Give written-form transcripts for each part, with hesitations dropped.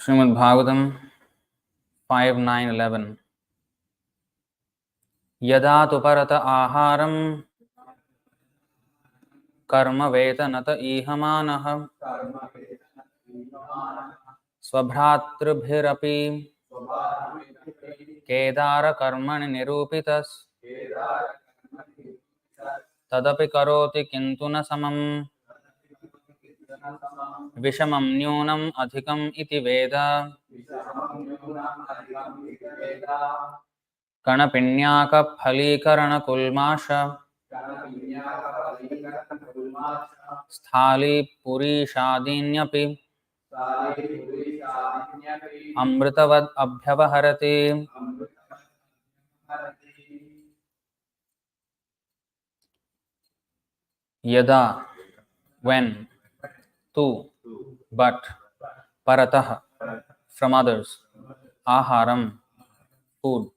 Srimad Bhagavatam 5.9.11 Yada tu parata aharam karma vetanata ihamanah svabhratribhirapi kedara karmani nirupitas tadapi karoti kintu na samam vishamam nyonam adhikam iti veda Kanapinyaka phalikarana kulmasha sthali puri shadinyapi amritavad abhyavaharati. Yada, when, tu, but, paratah, from others, aharam, food,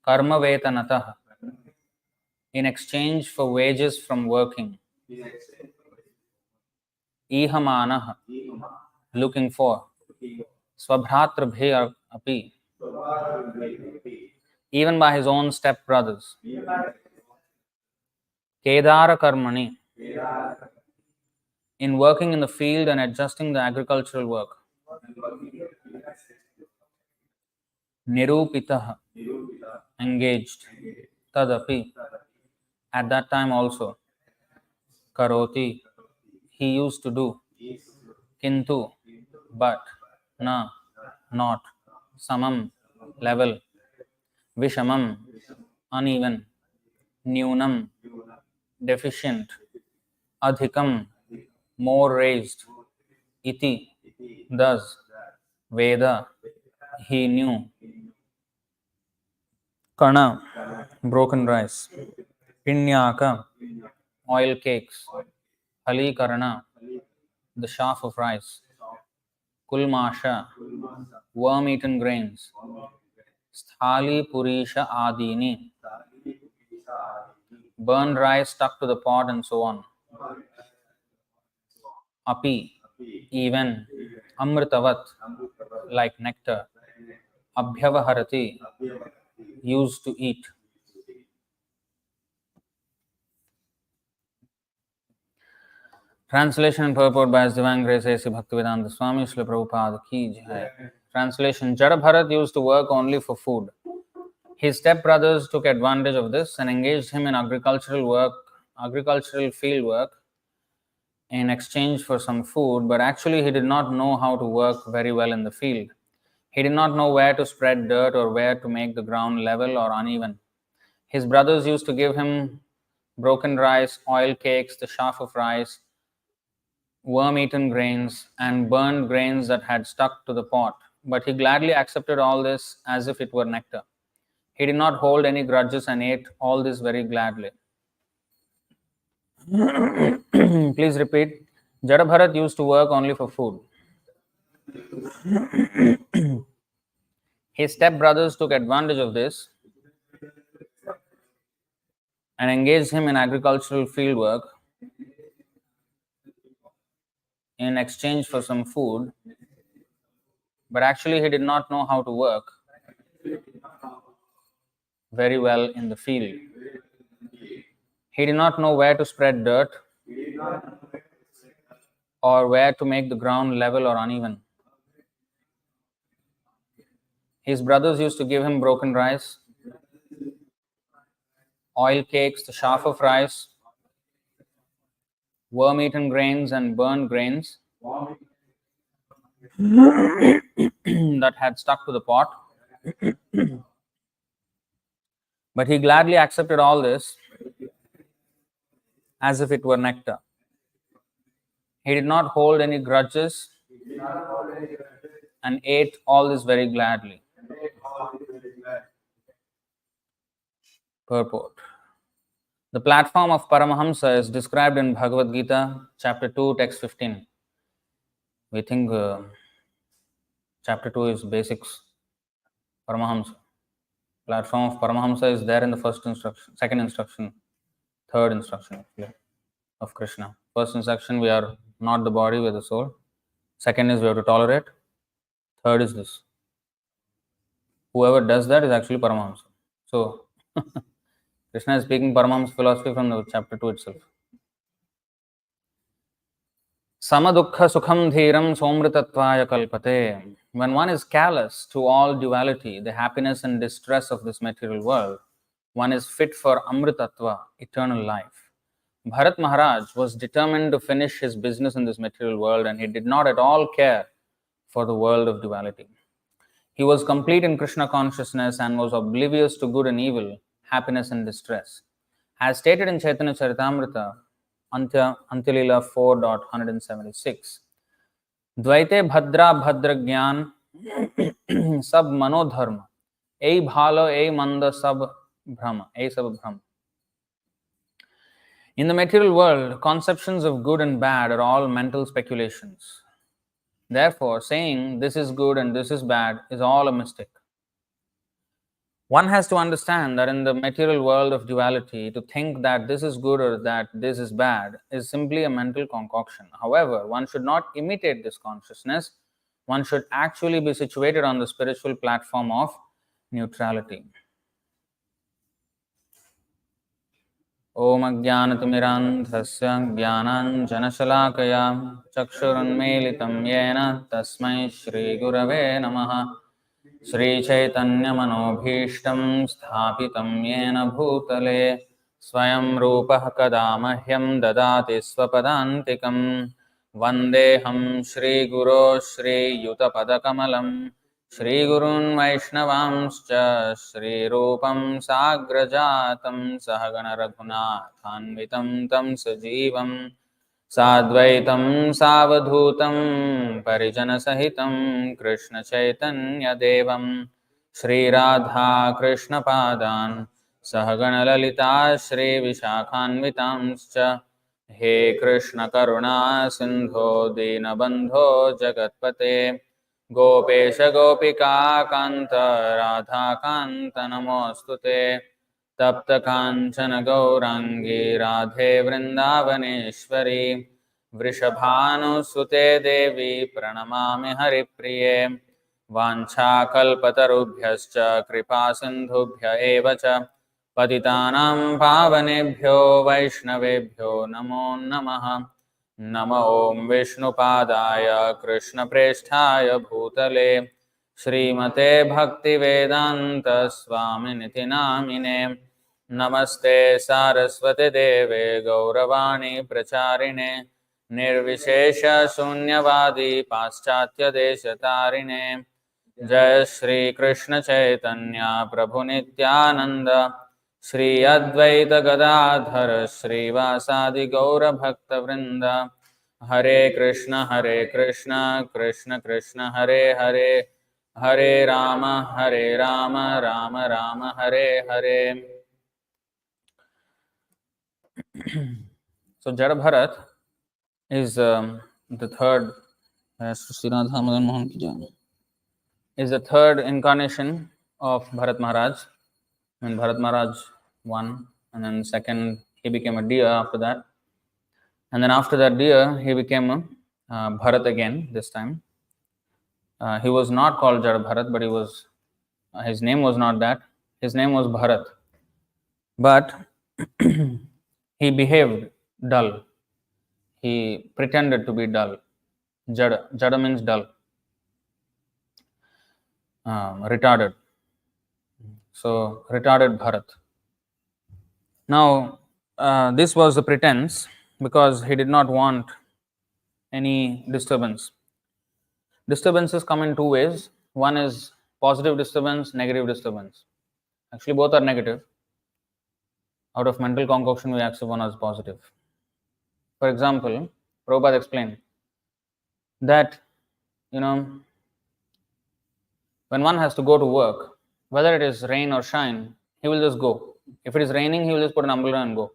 karma vetanatah, in exchange for wages from working, ihamanah, looking for, swabhratrabhe api, even by his own step brothers, kedara karmani, in working in the field and adjusting the agricultural work, nirupitah, engaged, tadapi, at that time also, karoti, he used to do, kintu, but, na, not, samam, level, vishamam, uneven, nyunam, deficient, adhikam, more raised, iti, thus, veda, he knew, kana, broken rice, pinyaka, oil cakes, halikarana, the chaff of rice, kulmasha, worm-eaten grains, sthali purisha adini, burned rice stuck to the pot and so on. Api, even, amritavat, like nectar, abhyavaharati, used to eat. Translation and purport by His Divine Grace A.C. Bhaktivedanta Swami Srila Prabhupada Ki Jai. Translation: Jada Bharat used to work only for food. His stepbrothers took advantage of this and engaged him in agricultural field work in exchange for some food, but actually he did not know how to work very well in the field. He did not know where to spread dirt or where to make the ground level or uneven. His brothers used to give him broken rice, oil cakes, the chaff of rice, worm-eaten grains, and burned grains that had stuck to the pot, but he gladly accepted all this as if it were nectar. He did not hold any grudges and ate all this very gladly. Please repeat. Jada Bharat used to work only for food. His stepbrothers took advantage of this and engaged him in agricultural field work in exchange for some food, but actually he did not know how to work very well in the field. He did not know where to spread dirt or where to make the ground level or uneven. His brothers used to give him broken rice, oil cakes, the chaff of rice, worm-eaten grains and burned grains that had stuck to the pot. But he gladly accepted all this as if it were nectar. He did not hold any grudges and ate all this very gladly. Purport. The platform of Paramahamsa is described in Bhagavad Gita, chapter 2, text 15. We think chapter 2 is basics, Paramahamsa. Platform of Paramahamsa is there in the first instruction, second instruction, third instruction of Krishna. First instruction, we are not the body, we are the soul. Second is we have to tolerate. Third is this. Whoever does that is actually Paramahamsa. So, Krishna is speaking Paramahamsa philosophy from the chapter 2 itself. Samadukha sukham dhiram somritatvaya kalpate. When one is callous to all duality, the happiness and distress of this material world, one is fit for amritatva, eternal life. Bharat Maharaj was determined to finish his business in this material world, and he did not at all care for the world of duality. He was complete in Krishna consciousness and was oblivious to good and evil, happiness and distress. As stated in Chaitanya Charitamrita, Antilila 4.176, द्वैते भद्रा भद्र ज्ञान सब मनोधर्म ei bhalo ei manda sab brahma, ei sab brahma. In the material world, conceptions of good and bad are all mental speculations. Therefore, saying this is good and this is bad is all a mistake. One has to understand that in the material world of duality, to think that this is good or that this is bad is simply a mental concoction. However, one should not imitate this consciousness. One should actually be situated on the spiritual platform of neutrality. Om Ajnanatimirandhasya Jnananjanashalakaya Chakshurunmelitam Yena Tasmai Shri Gurave Namaha. Shri Chaitanya Manobhishtam Sthapitam Yena Bhutale Swayam Rupah Kadamahyam Dadati Swapadantikam Vandeham Shri Guru Shri Yutapadakamalam Shri Gurun Vaishnavamscha Shri Rupam Sagrajatam Sahagana Raghunathanvitam Tam Sajivam Sadvaitam Savadhutam Parijana Sahitam Krishna Chaitanya Devam Shri Radha Krishna Padan Sahagana Lalita Shri Vishakhanvitamscha He Krishna Karuna Sindho Dinabandho Jagatpate Gopesha Gopika Kanta Radha Kanta Namostute Tapta Kanchana Gaurangi Radhe Vrindavaneshwari Vrishabhanu Sute Devi Pranamami Haripriye Vancha Kalpatarubhyascha Kripa Sindhubhya Evacha Patitanam Pavanebhyo Vaishnavebhyo Namo Namaha Namo Om Vishnupadaya Krishna Presthaya Bhutale Srimate Bhakti Vedanta Swaminiti Namine Namaste Saraswati Deve Gauravani Pracharine Nirvishesha Sunyavadi Paschatya Deshatarine Jai Shri Krishna Chaitanya Prabhu Nityananda Shri Advaita Gadadhara Shri Vasadi Gaura Bhakta Vrinda Hare Krishna Krishna Krishna Hare Hare Hare Rama Rama Rama Hare Hare. So Jada Bharat is the third is the third incarnation of Bharat Maharaj. When Bharat Maharaj won, and then second he became a deer after that, and then after that deer he became a Bharat again. This time he was not called Jada Bharat, but his name was not that. His name was Bharat, but he behaved dull. He pretended to be dull. Jada means dull, retarded. So retarded Bharat. Now this was a pretense because he did not want any disturbance. Disturbances come in two ways. One is positive disturbance, negative disturbance. Actually, both are negative. Out of mental concoction, we accept one as positive. For example, Prabhupada explained that, when one has to go to work, whether it is rain or shine, he will just go. If it is raining, he will just put an umbrella and go.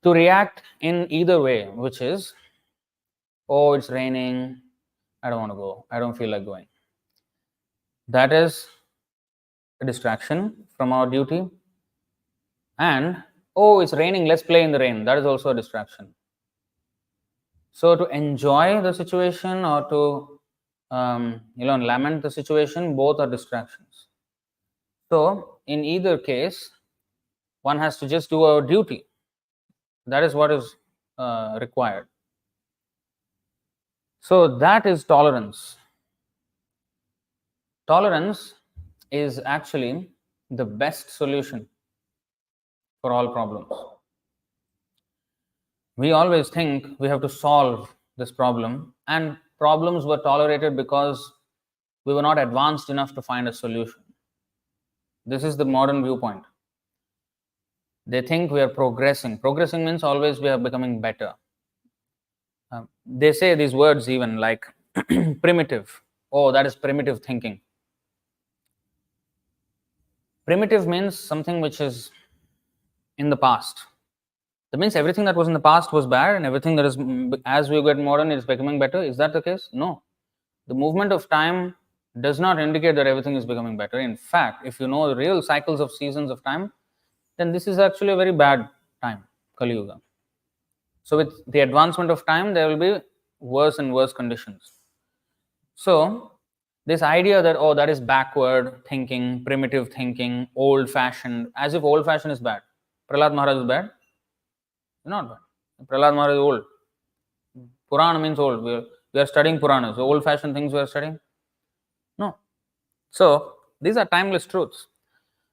To react in either way, which is, oh, it's raining, I don't want to go, I don't feel like going. That is a distraction from our duty. And, oh, it's raining, let's play in the rain. That is also a distraction. So to enjoy the situation or to lament the situation, both are distractions. So, in either case, one has to just do our duty. That is what is required. So, that is tolerance. Tolerance is actually the best solution for all problems. We always think we have to solve this problem, and problems were tolerated because we were not advanced enough to find a solution. This is the modern viewpoint. They think we are progressing. Progressing means always we are becoming better. They say these words even like primitive. Oh, that is primitive thinking. Primitive means something which is in the past. That means everything that was in the past was bad, and everything that is, as we get modern, is becoming better. Is that the case? No. The movement of time does not indicate that everything is becoming better. In fact, if you know the real cycles of seasons of time, then this is actually a very bad time, Kali Yuga. So with the advancement of time, there will be worse and worse conditions. So this idea that, oh, that is backward thinking, primitive thinking, old-fashioned, as if old-fashioned is bad. Prahlad Maharaj is bad? Not bad. Prahlad Maharaj is old. Purana means old. We are studying Puranas. So old-fashioned things we are studying? No. So these are timeless truths.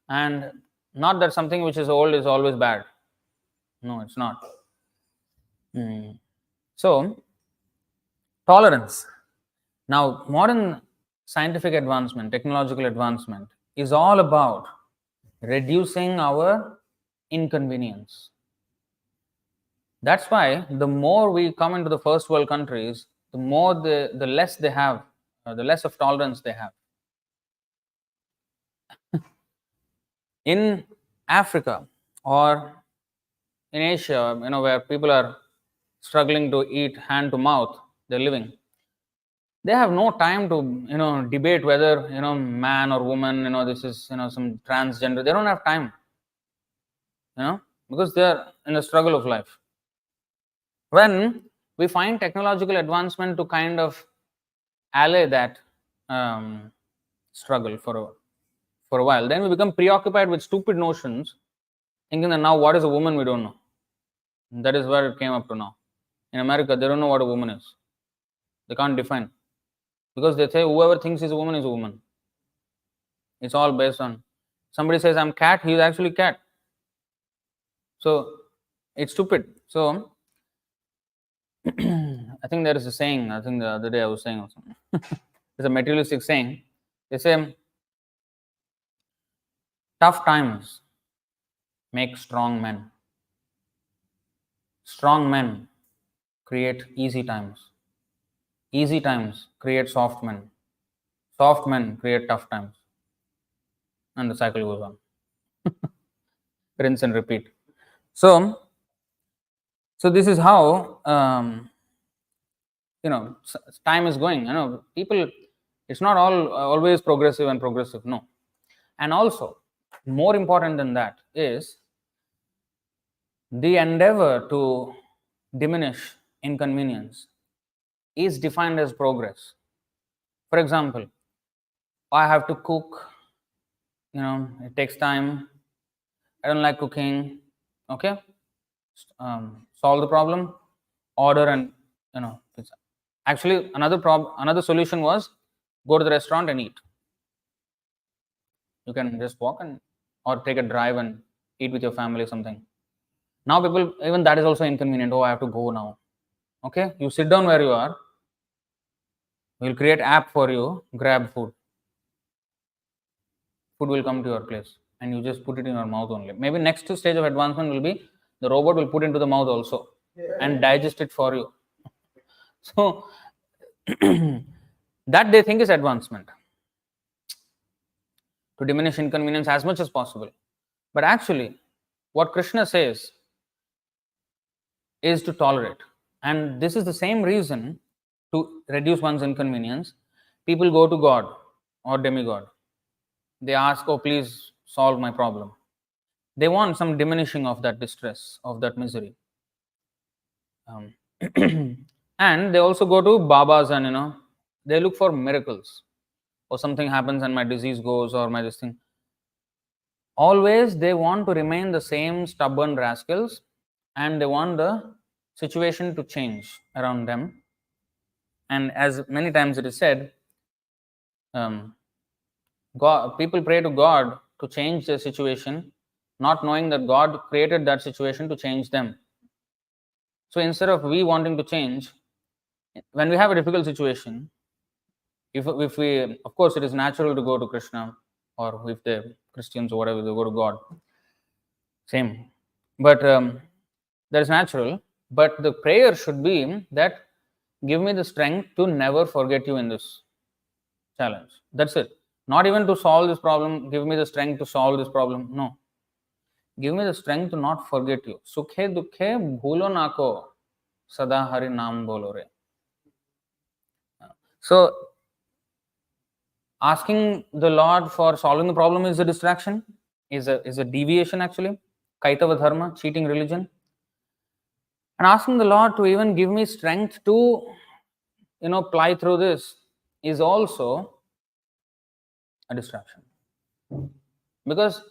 And not that something which is old is always bad. No, it's not. So, tolerance. Now, modern scientific advancement, technological advancement is all about reducing our inconvenience. That's why the more we come into the first world countries, the more the less they have, the less of tolerance they have. In Africa or in Asia, where people are struggling to eat hand to mouth, they're living. They have no time to, debate whether, man or woman, this is, some transgender. They don't have time, because they're in the struggle of life. When we find technological advancement to kind of allay that struggle for a while, then we become preoccupied with stupid notions, thinking that now what is a woman, we don't know. That is where it came up to now. In America, they don't know what a woman is. They can't define. Because they say whoever thinks is a woman is a woman. It's all based on, somebody says I'm cat, he is actually cat. So it's stupid. So I think there is a saying, I think the other day I was saying also. It's a materialistic saying. They say tough times make strong men. Strong men create easy times. Easy times create soft men. Soft men create tough times. And the cycle goes on. Rinse and repeat. So this is how time is going. People, it's not always progressive and progressive. No. And also, more important than that is the endeavor to diminish inconvenience is defined as progress. For example, I have to cook, it takes time. I don't like cooking. Okay, solve the problem, order and pizza. Actually, another solution was go to the restaurant and eat. You can just walk or take a drive and eat with your family or something. Now people, even that is also inconvenient. Oh, I have to go now. Okay, you sit down where you are. We'll create app for you, grab food. Food will come to your place and you just put it in your mouth only. Maybe next stage of advancement will be the robot will put into the mouth also and digest it for you. So that they think is advancement, to diminish inconvenience as much as possible. But actually, what Krishna says is to tolerate. And this is the same reason to reduce one's inconvenience. People go to God or demigod. They ask, oh, please solve my problem. They want some diminishing of that distress, of that misery. And they also go to Babas and, They look for miracles, or something happens and my disease goes, or my this thing. Always they want to remain the same stubborn rascals, and they want the situation to change around them. And as many times it is said, people pray to God to change their situation, not knowing that God created that situation to change them. So instead of we wanting to change, when we have a difficult situation, if we, of course, it is natural to go to Krishna, or if they're Christians or whatever, they go to God. Same. But that is natural. But the prayer should be that give me the strength to never forget you in this challenge. That's it. Not even to solve this problem, give me the strength to solve this problem. No. Give me the strength to not forget you. Sukhe dukhe bhulo nako sada hari naam bolo re. So, asking the Lord for solving the problem is a distraction, is a deviation actually. Kaitava dharma, cheating religion. And asking the Lord to even give me strength to, ply through this is also a distraction. Because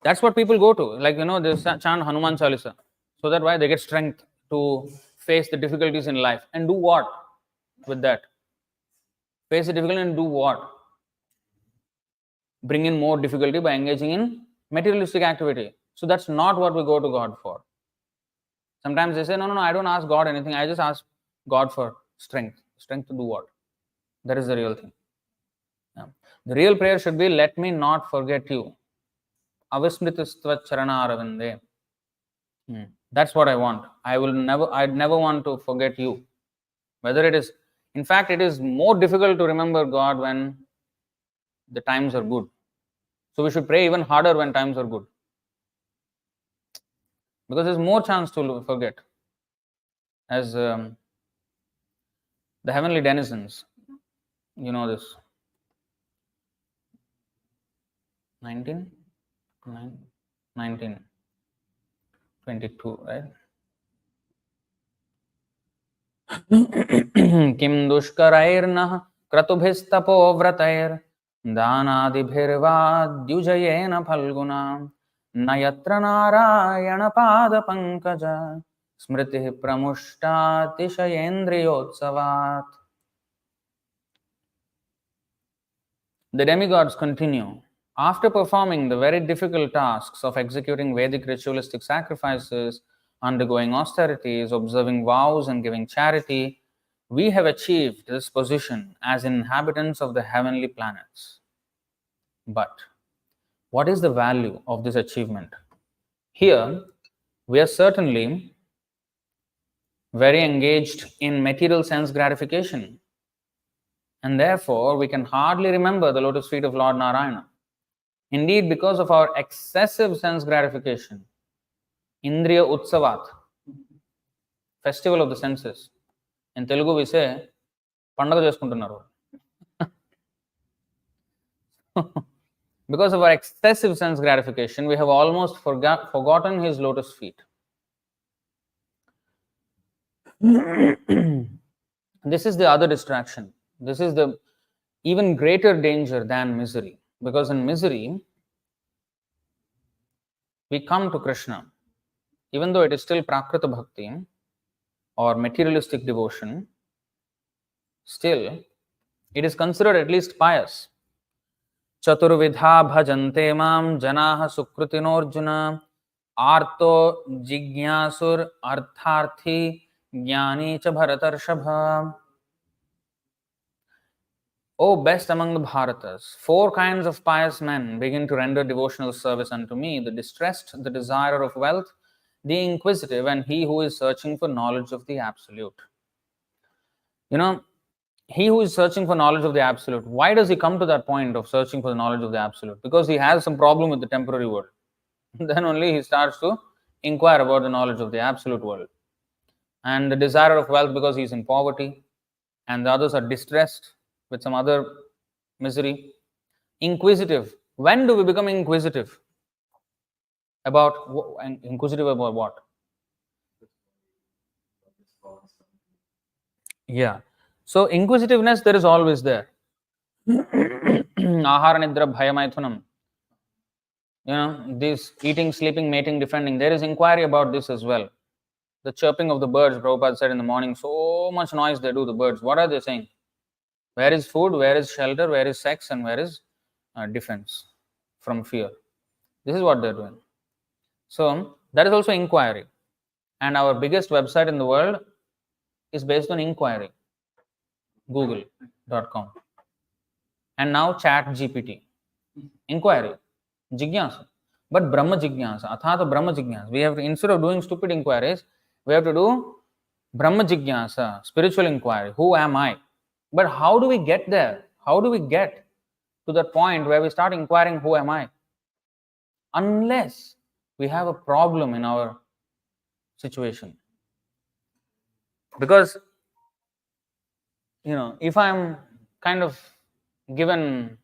that's what people go to. Like, they chant Hanuman Chalisa. So that why they get strength to face the difficulties in life. And do what with that? Face the difficulty and do what? Bring in more difficulty by engaging in materialistic activity. So that's not what we go to God for. Sometimes they say, no, I don't ask God anything. I just ask God for strength. Strength to do what? That is the real thing. Yeah. The real prayer should be, let me not forget you. Avismritastva charana aravinde. That's what I want. I'd never want to forget you. Whether it is, in fact, it is more difficult to remember God when the times are good. So we should pray even harder when times are good. Because there's more chance to forget. As the heavenly denizens, you know this. 19, 22, right? Kim dushkarairnah kratubhistapo vratair danadibhirva dyujayena phalguna nayatra narayana pada pankaja smriti pramushta tishayendriyotsavat. The demigods continue. After performing the very difficult tasks of executing Vedic ritualistic sacrifices, undergoing austerities, observing vows, and giving charity, we have achieved this position as inhabitants of the heavenly planets. But what is the value of this achievement? Here, we are certainly very engaged in material sense gratification, and therefore we can hardly remember the lotus feet of Lord Narayana. Indeed, because of our excessive sense gratification, Indriya Utsavat, festival of the senses, in Telugu we say, Pandaga Cheskuntunnaru. Because of our excessive sense gratification, we have almost forgotten his lotus feet. This is the other distraction. This is the even greater danger than misery. Because in misery, we come to Krishna. Even though it is still Prakrita Bhakti or materialistic devotion, still it is considered at least pious. Chaturvidha bhajante mam janaha sukrutinorjuna arto jigyasur artharthi jnani cha bharatarshabha. O best among the Bharatas, 4 kinds of pious men begin to render devotional service unto me: the distressed, the desirer of wealth, the inquisitive, and he who is searching for knowledge of the Absolute. He who is searching for knowledge of the Absolute, why does he come to that point of searching for the knowledge of the Absolute? Because he has some problem with the temporary world. Then only he starts to inquire about the knowledge of the Absolute world. And the desirer of wealth, because he is in poverty, and the others are distressed with some other misery. Inquisitive. When do we become inquisitive? Inquisitive about what? Yeah. So inquisitiveness, there is always there. Ahara nidra bhayamaithunam. This eating, sleeping, mating, defending, there is inquiry about this as well. The chirping of the birds, Prabhupada said in the morning, so much noise they do, the birds. What are they saying? Where is food, where is shelter, where is sex, and where is defense from fear? This is what they're doing. So that is also inquiry. And our biggest website in the world is based on inquiry, google.com. And now chat GPT, inquiry, jigyasa. But Brahma jigyasa, athata Brahma jigyasa. We have to, instead of doing stupid inquiries, we have to do Brahma jigyasa, spiritual inquiry. Who am I? But how do we get there? How do we get to that point where we start inquiring, who am I? Unless we have a problem in our situation. Because, if I'm kind of given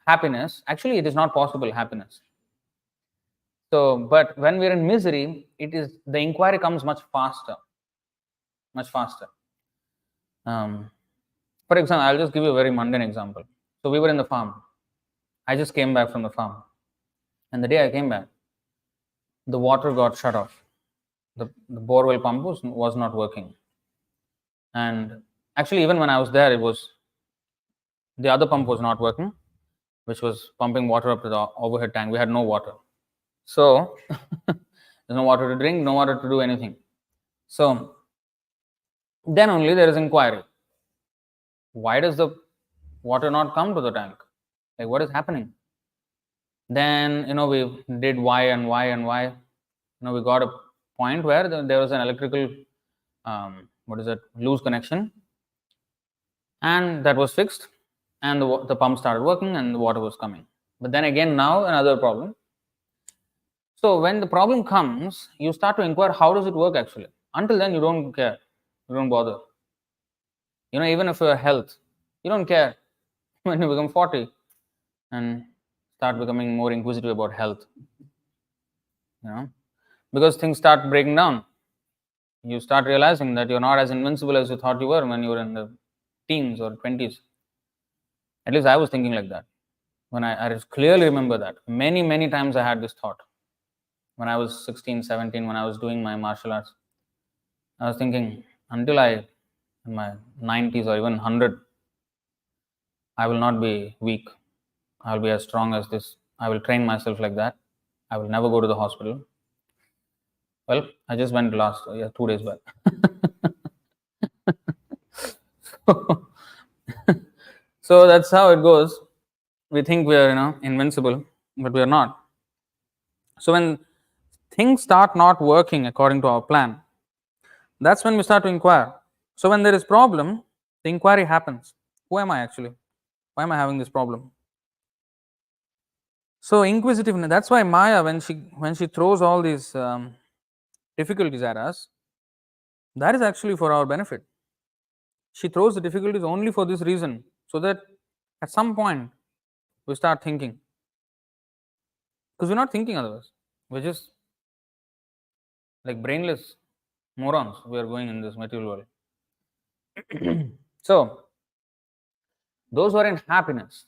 happiness, actually it is not possible happiness. So, but when we're in misery, the inquiry comes much faster. Much faster. For example, I'll just give you a very mundane example. So we were in the farm. I just came back from the farm. And the day I came back, the water got shut off. The borewell pump was not working. And actually, even when I was there, the other pump was not working, which was pumping water up to the overhead tank. We had no water. So, there's no water to drink, no water to do anything. So, then only there is inquiry. Why does the water not come to the tank? Like, what is happening? Then, we did why and why and why. We got a point where there was an electrical, loose connection. And that was fixed. And the pump started working and the water was coming. But then again, now another problem. So when the problem comes, you start to inquire, how does it work actually? Until then, you don't care. You don't bother. Even if your health, you don't care. When you become 40 and start becoming more inquisitive about health, because things start breaking down. You start realizing that you're not as invincible as you thought you were when you were in the teens or 20s. At least I was thinking like that. When I clearly remember that. Many, many times I had this thought. When I was 16, 17, when I was doing my martial arts, I was thinking, until in my 90s or even 100, I will not be weak. I will be as strong as this. I will train myself like that. I will never go to the hospital. Well, I just went 2 days back. So that's how it goes. We think we are, invincible, but we are not. So when things start not working according to our plan, that's when we start to inquire. So when there is problem, the inquiry happens. Who am I actually? Why am I having this problem? So inquisitiveness, that's why Maya, when she throws all these difficulties at us, that is actually for our benefit. She throws the difficulties only for this reason, so that at some point we start thinking. Because we're not thinking otherwise. We're just like brainless morons. We are going in this material world. So, those who are in happiness,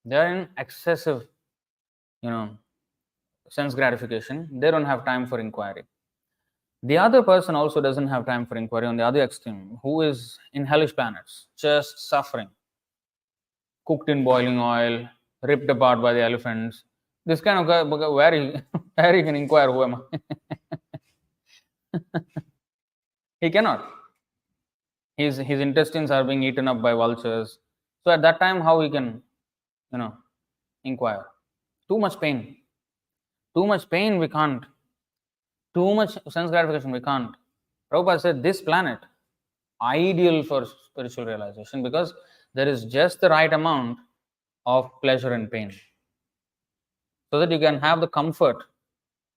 they are in excessive, sense gratification. They don't have time for inquiry. The other person also doesn't have time for inquiry on the other extreme, who is in hellish planets, just suffering, cooked in boiling oil, ripped apart by the elephants. This kind of guy, where he can inquire, who am I? He cannot. His intestines are being eaten up by vultures. So at that time, how he can, inquire? Too much pain. Too much pain, we can't. Too much sense gratification, we can't. Prabhupada said this planet, ideal for spiritual realization, because there is just the right amount of pleasure and pain. So that you can have the comfort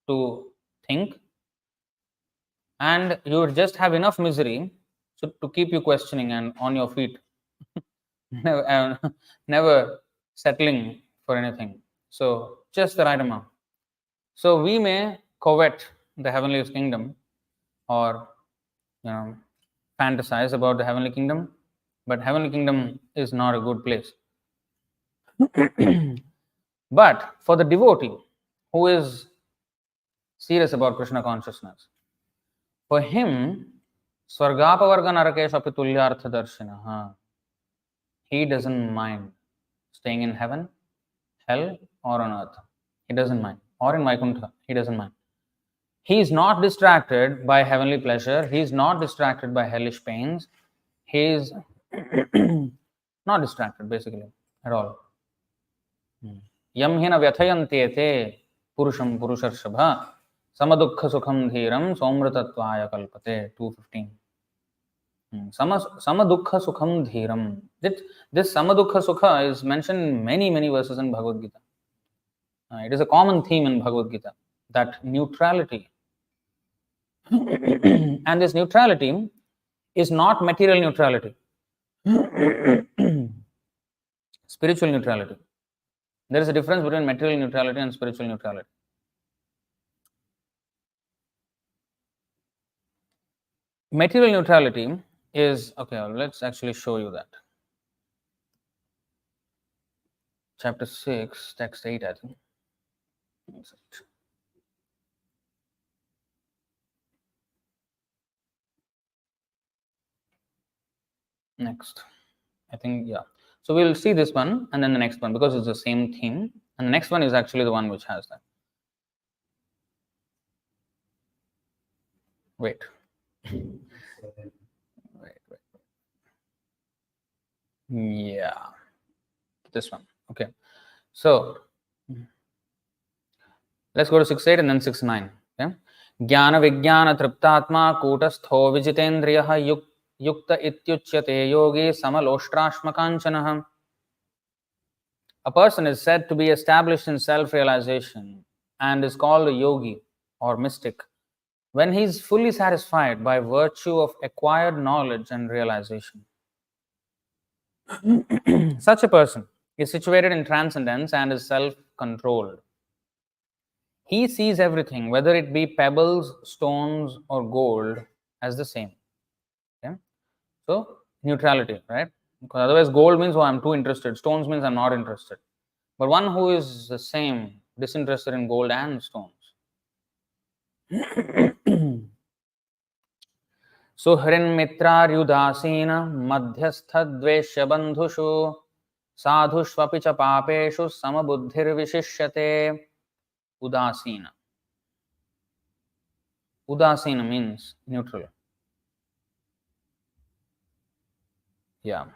to think, and you would just have enough misery to keep you questioning and on your feet. never settling for anything. So just the right amount. So we may covet the heavenly kingdom, or fantasize about the heavenly kingdom, but heavenly kingdom is not a good place. But for the devotee who is serious about Krishna consciousness, for him, Swargapavarga Narakeshapi Tulyartha Darshinaha, he doesn't mind staying in heaven, hell, or on earth. He doesn't mind. Or in Vaikuntha, he doesn't mind. He is not distracted by heavenly pleasure. He is not distracted by hellish pains. He is not distracted, basically, at all. Yam hina vyathayante te purusham purusharshabha samadukha sukham dhiram somratatvaya kalpate. 215. Samadukha sukham dhiram. This samadukha sukha is mentioned in many verses in Bhagavad Gita. It is a common theme in Bhagavad Gita, that neutrality. And this neutrality is not material neutrality. Spiritual neutrality. There is a difference between material neutrality and spiritual neutrality. Material neutrality is, okay, let's actually show you that. Chapter 6, text 8, I think. Next, I think, yeah. So we'll see this one and then the next one because it's the same theme. And the next one is actually the one which has that. Wait. Yeah. This one. Okay. So let's go to 6.8 and then 6.9. Okay. Jnana Vijnana Triptatma Kutastho Vijitendriyaha Yukta Ityuchyate Yogi Samaloshrashma Kanchanaha. A person is said to be established in self-realization and is called a yogi or mystic when he is fully satisfied by virtue of acquired knowledge and realization. Such a person is situated in transcendence and is self-controlled. He sees everything, whether it be pebbles, stones, or gold, as the same. Okay? So, neutrality, right? Because otherwise, gold means, oh, I'm too interested. Stones means I'm not interested. But one who is the same, disinterested in gold and stones. Suhrin mitraryudasena madhyastha dveshya bandhushu sadhushvapi cha papeshu samabuddhir vishishyate. Udasena. Udasena means neutral. Yeah.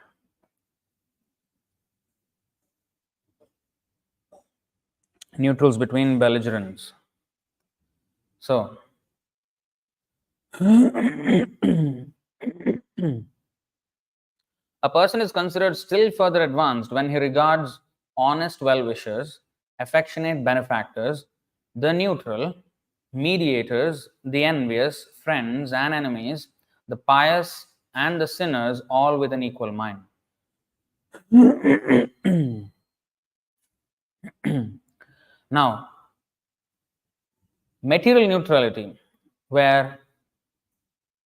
Neutrals between belligerents. So, a person is considered still further advanced when he regards honest well-wishers, affectionate benefactors, the neutral, mediators, the envious, friends and enemies, the pious and the sinners, all with an equal mind. Now, material neutrality, where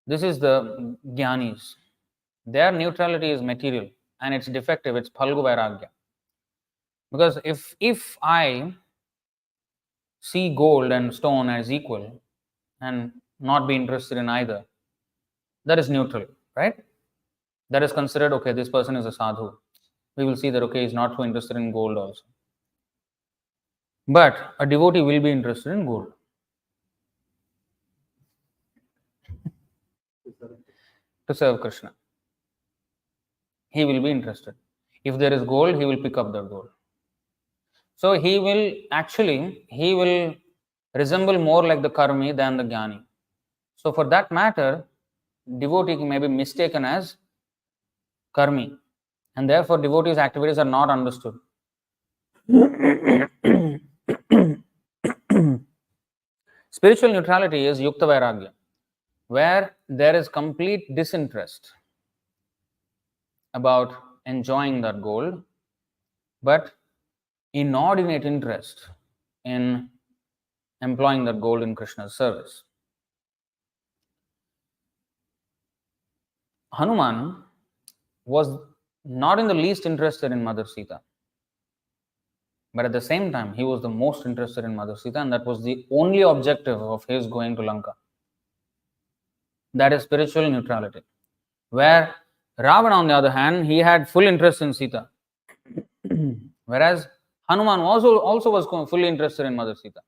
this is the jnanis, their neutrality is material and it's defective, it's phalgu vairagya. Because if I see gold and stone as equal and not be interested in either, that is neutral, right? That is considered, okay, this person is a sadhu. We will see that, okay, he's not so interested in gold also. But a devotee will be interested in gold. To serve Krishna. He will be interested. If there is gold, he will pick up that gold. So he will resemble more like the karmi than the jnani. So for that matter, devotee may be mistaken as karmi. And therefore devotee's activities are not understood. Spiritual neutrality is yukta vairagya, where there is complete disinterest about enjoying that gold, but inordinate interest in employing that gold in Krishna's service. Hanuman was not in the least interested in Mother Sita. But at the same time, he was the most interested in Mother Sita, and that was the only objective of his going to Lanka. That is spiritual neutrality. Where Ravana, on the other hand, he had full interest in Sita. Whereas Hanuman also was fully interested in Mother Sita.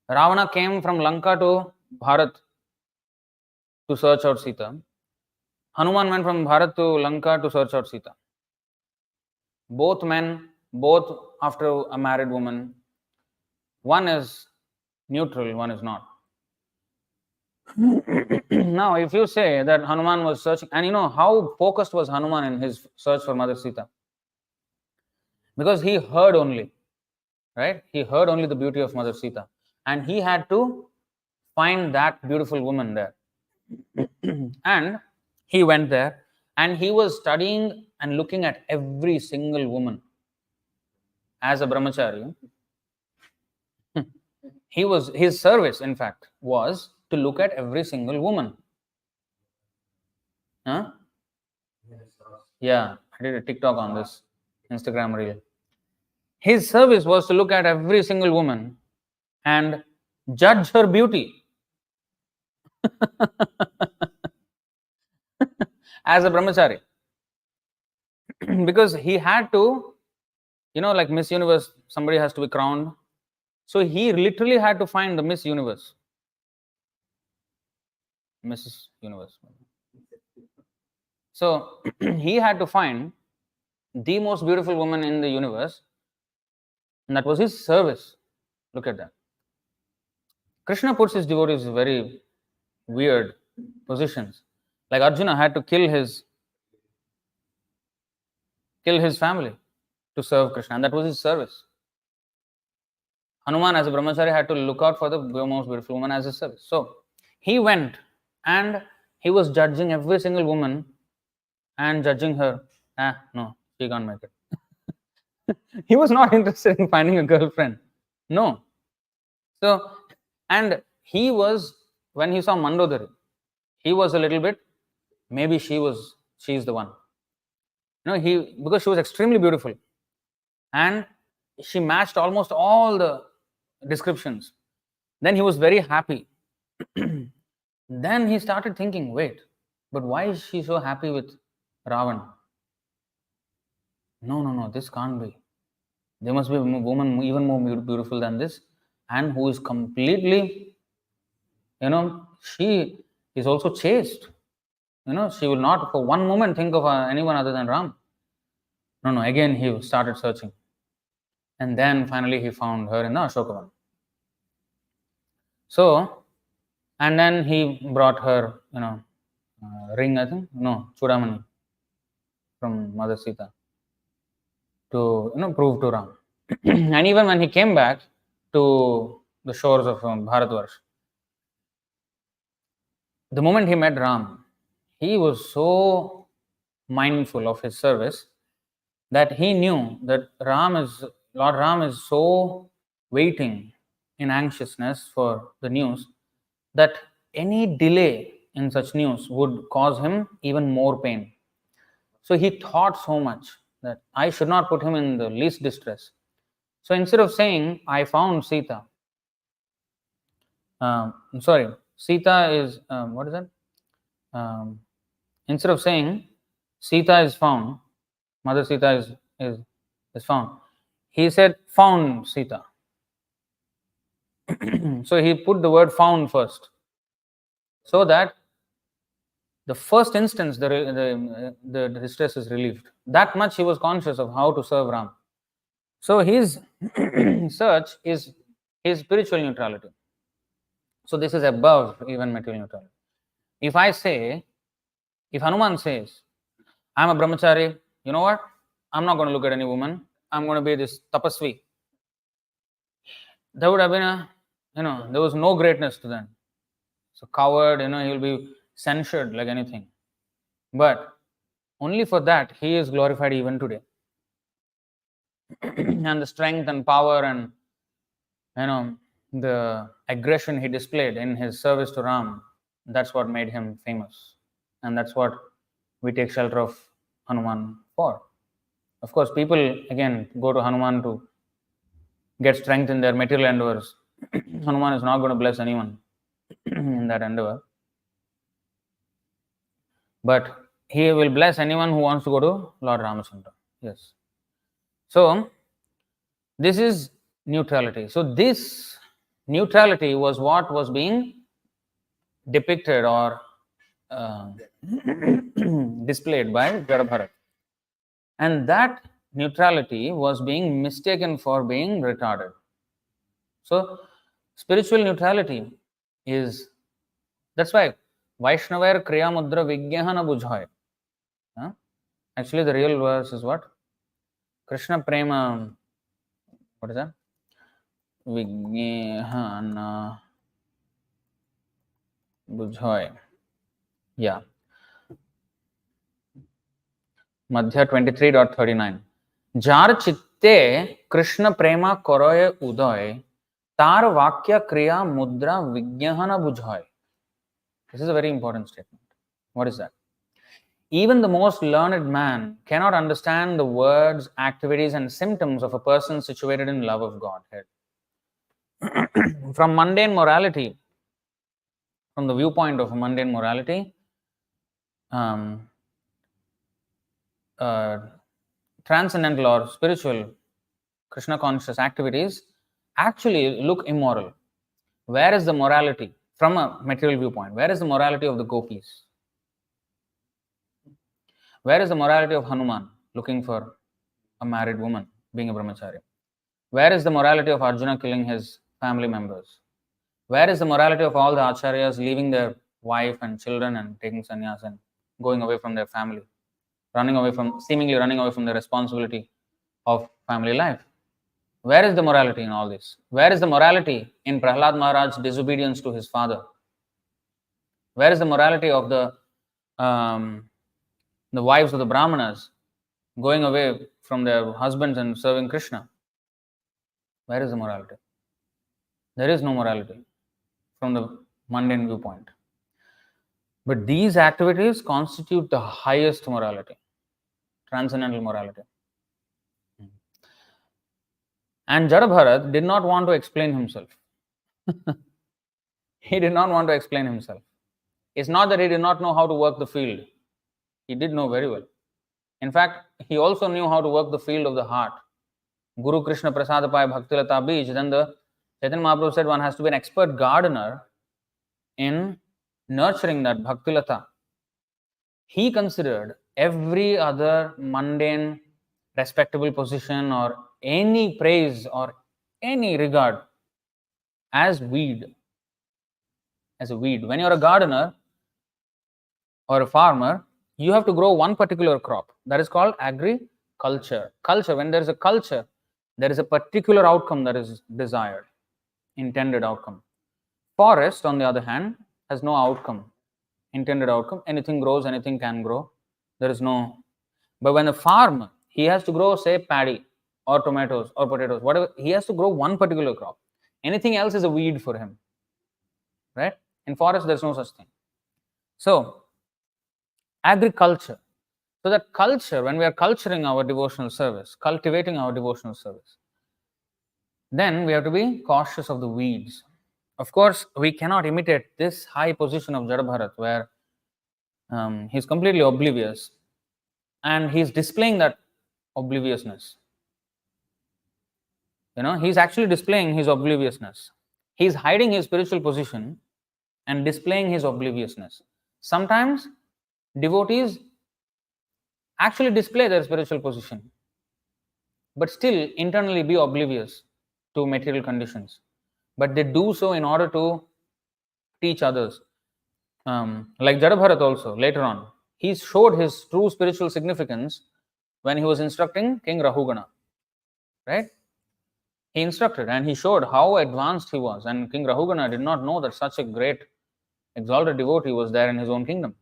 Ravana came from Lanka to Bharat to search out Sita. Hanuman went from Bharat to Lanka to search out Sita. Both men, both after a married woman. One is neutral, one is not. Now, if you say that Hanuman was searching, and you know how focused was Hanuman in his search for Mother Sita? Because he heard only, right? He heard only the beauty of Mother Sita. And he had to find that beautiful woman there. And he went there and he was studying and looking at every single woman. As a brahmachari, his service, in fact, was to look at every single woman. Huh? Yeah, I did a TikTok on this, Instagram reel. His service was to look at every single woman and judge her beauty. As a brahmachari. Because he had to, like Miss Universe, somebody has to be crowned. So he literally had to find the Miss Universe. Mrs. Universe. So he had to find the most beautiful woman in the universe, and that was his service. Look at that. Krishna puts his devotees in very weird positions. Like Arjuna had to kill his family to serve Krishna, and that was his service. Hanuman, as a brahmachari, had to look out for the most beautiful woman as his service. So he went and he was judging every single woman and judging her. No, she can't make it. He was not interested in finding a girlfriend. No. So, and he was, when he saw Mandodari, he was a little bit, maybe she's the one. Because she was extremely beautiful. And she matched almost all the descriptions. Then he was very happy. Then he started thinking, wait, but why is she so happy with Ravan? No, this can't be. There must be a woman even more beautiful than this, and who is completely, she is also chaste. She will not for one moment think of anyone other than Ram. No, again he started searching. And then finally he found her in the Ashokavan. So, and then he brought her, ring, I think, Chudamani from Mother Sita to, prove to Ram. And even when he came back to the shores of Bharatvarsh, the moment he met Ram, he was so mindful of his service that he knew that Lord Ram is so waiting in anxiousness for the news that any delay in such news would cause him even more pain. So he thought so much that I should not put him in the least distress. So instead of saying, I found Sita, Sita is, what is that? Instead of saying, Sita is found, Mother Sita is found, he said, found Sita. So he put the word found first, so that the first instance the distress is relieved. That much he was conscious of how to serve Ram. So his search is his spiritual neutrality. So this is above even material neutrality. If Hanuman says, I'm a brahmachari, you know what? I'm not going to look at any woman. I'm going to be this tapasvi. There would have been there was no greatness to them. So coward, he'll be censured like anything. But only for that, he is glorified even today. And the strength and power and, the aggression he displayed in his service to Ram, that's what made him famous. And that's what we take shelter of Hanuman for. Of course, people again go to Hanuman to get strength in their material endeavors. Hanuman is not going to bless anyone in that endeavor. But he will bless anyone who wants to go to Lord Ramachandra. Yes. So, this is neutrality. So, this neutrality was what was being depicted or displayed by Jadabharat. And that neutrality was being mistaken for being retarded. So, spiritual neutrality is, that's why Vaishnavar Kriya Mudra Vigyahana Bujhoy. Actually, the real verse is what? Krishna Prema, what is that? Vigyahana Bujhoy. Yeah. Madhya 23.39. Jar chitte Krishna Prema Koroye Udoy Tar Vakya Kriya Mudra Vigyahana Bujhoy. This is a very important statement. What is that? Even the most learned man cannot understand the words, activities, and symptoms of a person situated in love of Godhead. From mundane morality, from the viewpoint of mundane morality, transcendental or spiritual Krishna conscious activities actually look immoral. Where is the morality from a material viewpoint? Where is the morality of the gopis? Where is the morality of Hanuman looking for a married woman, being a brahmachari? Where is the morality of Arjuna killing his family members? Where is the morality of all the acharyas leaving their wife and children and taking sannyas and going away from their family, seemingly running away from the responsibility of family life? Where is the morality in all this? Where is the morality in Prahlad Maharaj's disobedience to his father? Where is the morality of the wives of the Brahmanas going away from their husbands and serving Krishna? Where is the morality? There is no morality from the mundane viewpoint. But these activities constitute the highest morality, transcendental morality. And Jadabharat did not want to explain himself. He did not want to explain himself. It's not that he did not know how to work the field. He did know very well. In fact, he also knew how to work the field of the heart. Guru Krishna Prasada Pai Bhaktilata Beach. Then the Chaitanya Mahaprabhu said one has to be an expert gardener in nurturing that Bhaktilata. He considered every other mundane, respectable position or any praise or any regard as weed. As a weed. When you're a gardener or a farmer, you have to grow one particular crop. That is called agriculture. Culture, when there is a culture, there is a particular outcome that is desired, intended outcome. Forest, on the other hand, has no outcome, intended outcome. Anything grows, anything can grow. There is no. But when a farmer, he has to grow, say, paddy or tomatoes or potatoes, whatever, he has to grow one particular crop. Anything else is a weed for him. Right? In forest, there's no such thing. So, agriculture. So that culture, when we are culturing our devotional service, cultivating our devotional service, then we have to be cautious of the weeds. Of course, we cannot imitate this high position of Jadabharat where he's completely oblivious and he's displaying that obliviousness. He's actually displaying his obliviousness. He's hiding his spiritual position and displaying his obliviousness. Sometimes devotees actually display their spiritual position, but still internally be oblivious to material conditions. But they do so in order to teach others. Like Jadabharat also, later on, he showed his true spiritual significance when he was instructing King Rahugana. Right? He instructed and he showed how advanced he was. And King Rahugana did not know that such a great, exalted devotee was there in his own kingdom.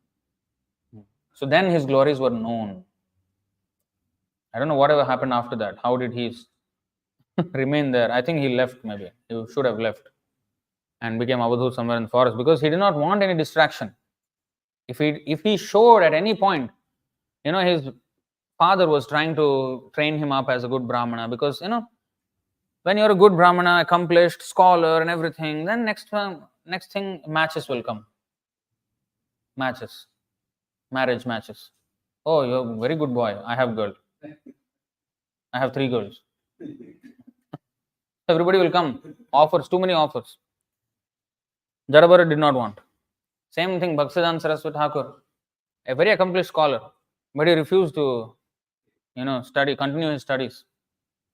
So then his glories were known. I don't know whatever happened after that. How did he remain there? I think he left maybe. He should have left and became Avadhut somewhere in the forest because he did not want any distraction. If he showed at any point, his father was trying to train him up as a good Brahmana, because when you're a good Brahmana, accomplished scholar and everything, then next thing, matches will come. Matches. Marriage matches. Oh, you're a very good boy. I have girl. I have 3 girls. Everybody will come. Offers, too many offers. Jadabharat did not want. Same thing, Bhaktisiddhanta Saraswati Thakur, a very accomplished scholar, but he refused to, continue his studies,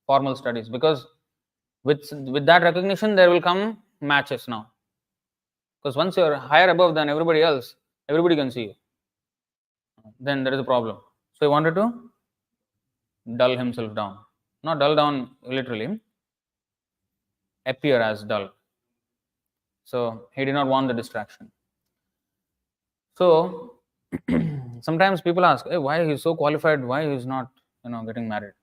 formal studies, because with that recognition, there will come matches now. Because once you're higher above than everybody else, everybody can see you. Then there is a problem. So he wanted to dull himself down. Not dull down literally, appear as dull. So he did not want the distraction. So sometimes people ask, hey, why he's so qualified, why he's not, getting married?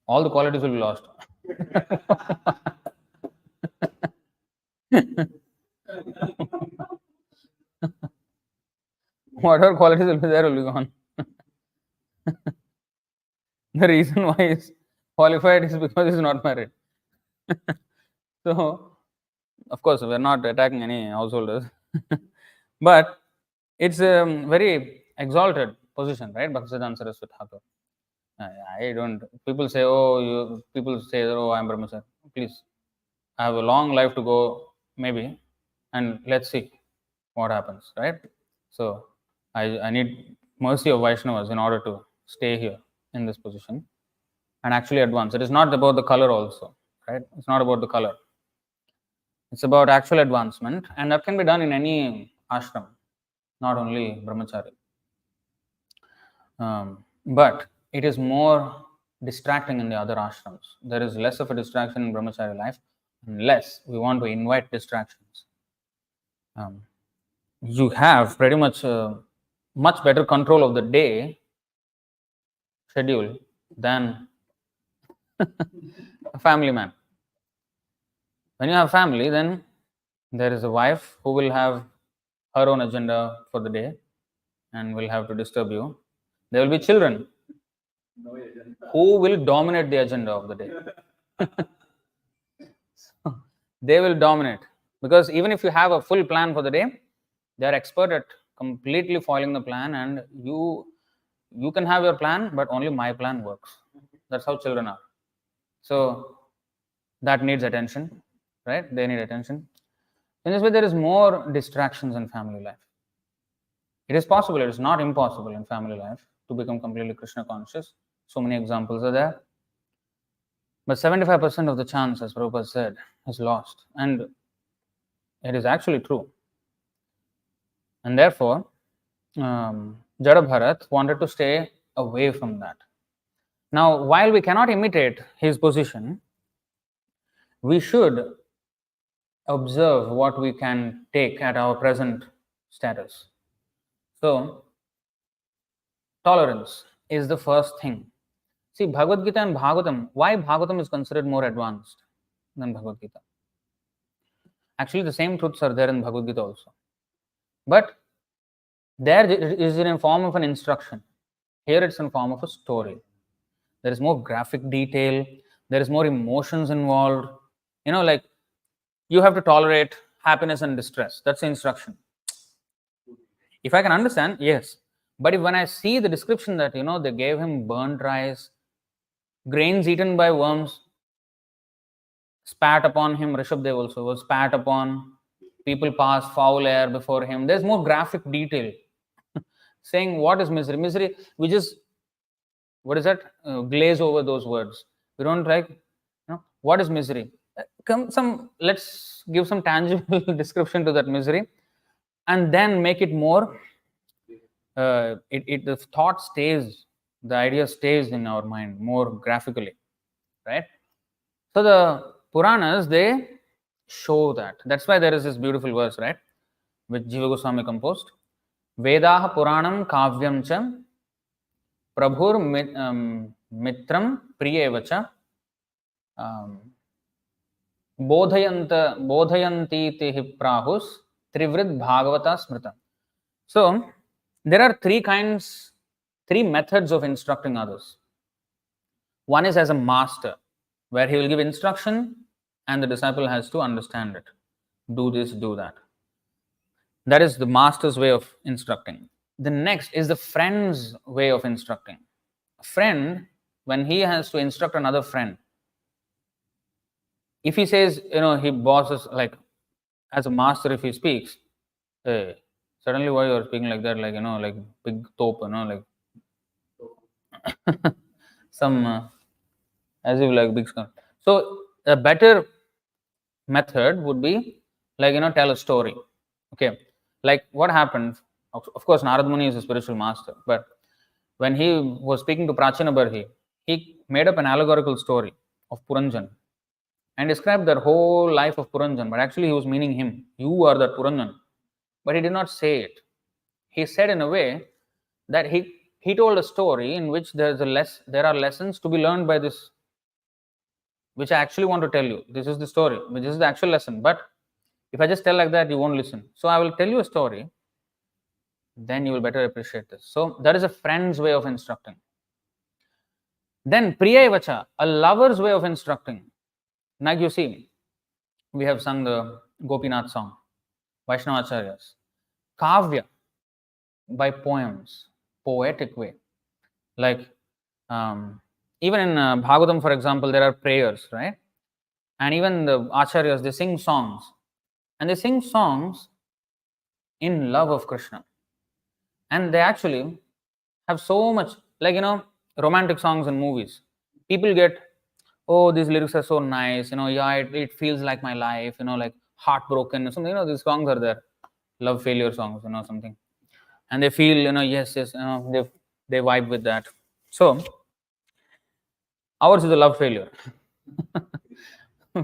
All the qualities will be lost. Whatever qualities will be there will be gone. The reason why he's qualified is because he's not married. So, of course, we're not attacking any householders, but it's a very exalted position, right? Bhaktisiddhanta Saraswati Thakur. I don't. People say, people say, oh, I'm Brahmachari. Please, I have a long life to go, maybe, and let's see what happens, right? So, I need mercy of Vaishnavas in order to stay here in this position and actually advance. It is not about the color also, right? It's not about the color. It's about actual advancement, and that can be done in any ashram, not only Brahmachari. But it is more distracting in the other ashrams. There is less of a distraction in Brahmachari life, unless we want to invite distractions. You have pretty much much better control of the day schedule than a family man. When you have family, then there is a wife who will have her own agenda for the day and will have to disturb you. There will be children who will dominate the agenda of the day. So, they will dominate, because even if you have a full plan for the day, they are expert at completely foiling the plan, and you can have your plan, but only my plan works. That's how children are. So that needs attention, right? They need attention. In this way, there is more distractions in family life. It is possible, it is not impossible in family life to become completely Krishna conscious. So many examples are there. But 75% of the chance, as Prabhupada said, is lost. And it is actually true. And therefore, Jadabharat wanted to stay away from that. Now, while we cannot imitate his position, we should observe what we can take at our present status. So, tolerance is the first thing. See, Bhagavad Gita and Bhagavatam, why Bhagavatam is considered more advanced than Bhagavad Gita? Actually, the same truths are there in Bhagavad Gita also. But there it is in a form of an instruction. Here it's in form of a story. There is more graphic detail. There is more emotions involved. Like you have to tolerate happiness and distress. That's the instruction. If I can understand, yes. But when I see the description that, they gave him burnt rice, grains eaten by worms, spat upon him, Rishabdev also was spat upon, people passed foul air before him. There's more graphic detail saying what is misery. Misery, we just, glaze over those words. We don't what is misery? Let's give some tangible description to that misery, and then make it more, the thought stays, the idea stays in our mind more graphically, right? So the Puranas, they show that. That's why there is this beautiful verse, right, which Jiva Goswami composed. Vedaha Puranam Kavyam cha Prabhur Mitram Priyevacha Bodhayanti Prahus Trivrid Bhagavata Smrita. So, there are three methods of instructing others. One is as a master, where he will give instruction and the disciple has to understand it. Do this, do that. That is the master's way of instructing. The next is the friend's way of instructing. A friend, when he has to instruct another friend, if he says, he bosses, like, as a master, if he speaks, hey, suddenly why you are speaking like that, like, like big top, like some, as if like big skull. So, a better method would be like, tell a story. Okay. Like what happened, of course, Narad Muni is a spiritual master, but when he was speaking to Prachina Barhi, he made up an allegorical story of Puranjan and described the whole life of Puranjan, but actually he was meaning him. You are that Puranjan. But he did not say it. He said in a way that he told a story in which there are lessons to be learned by this, which I actually want to tell you. This is the story, which is the actual lesson. But if I just tell like that, you won't listen. So I will tell you a story, then you will better appreciate this. So that is a friend's way of instructing. Then Priya Vacha, a lover's way of instructing. Like you see, we have sung the Gopinath song, Vaishnavacharyas. Kavya, by poems, poetic way. Like even in Bhagavatam, for example, there are prayers, right? And even the Acharyas, they sing songs. And they sing songs in love of Krishna. And they actually have so much, like, romantic songs and movies. People get, oh, these lyrics are so nice, yeah, it feels like my life, like heartbroken, something, these songs are there. Love failure songs, something. And they feel, yes, they vibe with that. So, ours is a love failure.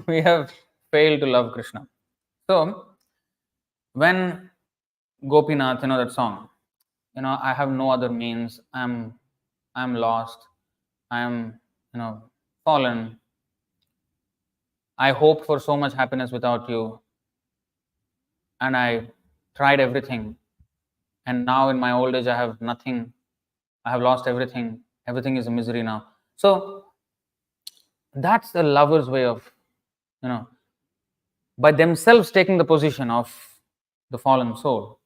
We have failed to love Krishna. So, when Gopinath, that song, I have no other means, I'm lost, I'm, fallen. I hoped for so much happiness without you, and I tried everything, and now in my old age I have nothing, I have lost everything, everything is a misery now. So that's the lover's way of, by themselves taking the position of the fallen soul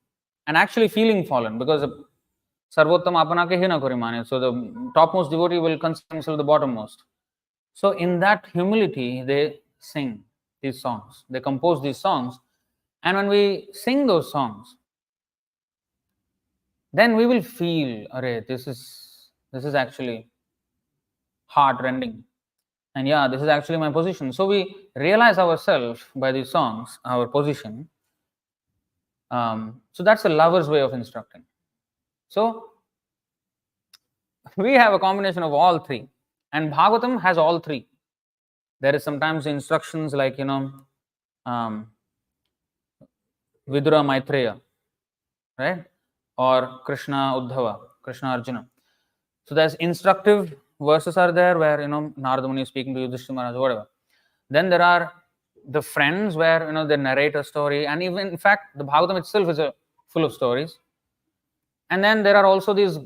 and actually feeling fallen, because Sarvottam apana ke hi na kori mane. So the topmost devotee will consider himself the bottommost. So in that humility, they sing these songs. They compose these songs. And when we sing those songs, then we will feel, array, this is actually heart-rending. And yeah, this is actually my position. So we realize ourselves by these songs, our position. So that's a lover's way of instructing. So we have a combination of all three. And Bhagavatam has all three. There is sometimes instructions like, Vidura Maitreya, right? Or Krishna Uddhava, Krishna Arjuna. So there's instructive verses are there where, Narada Muni is speaking to Yudhishthira Maharaj, whatever. Then there are the friends where, they narrate a story. And even, in fact, the Bhagavatam itself is full of stories. And then there are also these,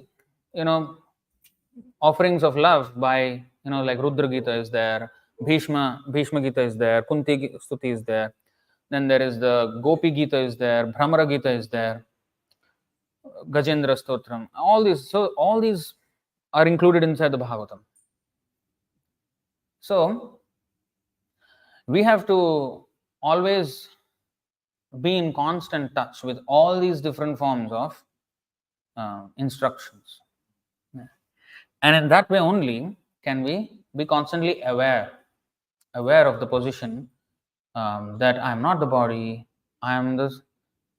offerings of love by, like Rudra Gita is there, Bhishma Gita is there, Kunti Stuti is there. Then there is the Gopi Gita is there, Brahmara Gita is there, Gajendra Stotram. All these are included inside the Bhagavatam. So we have to always be in constant touch with all these different forms of instructions. And in that way only can we be constantly aware of the position that I am not the body, I am the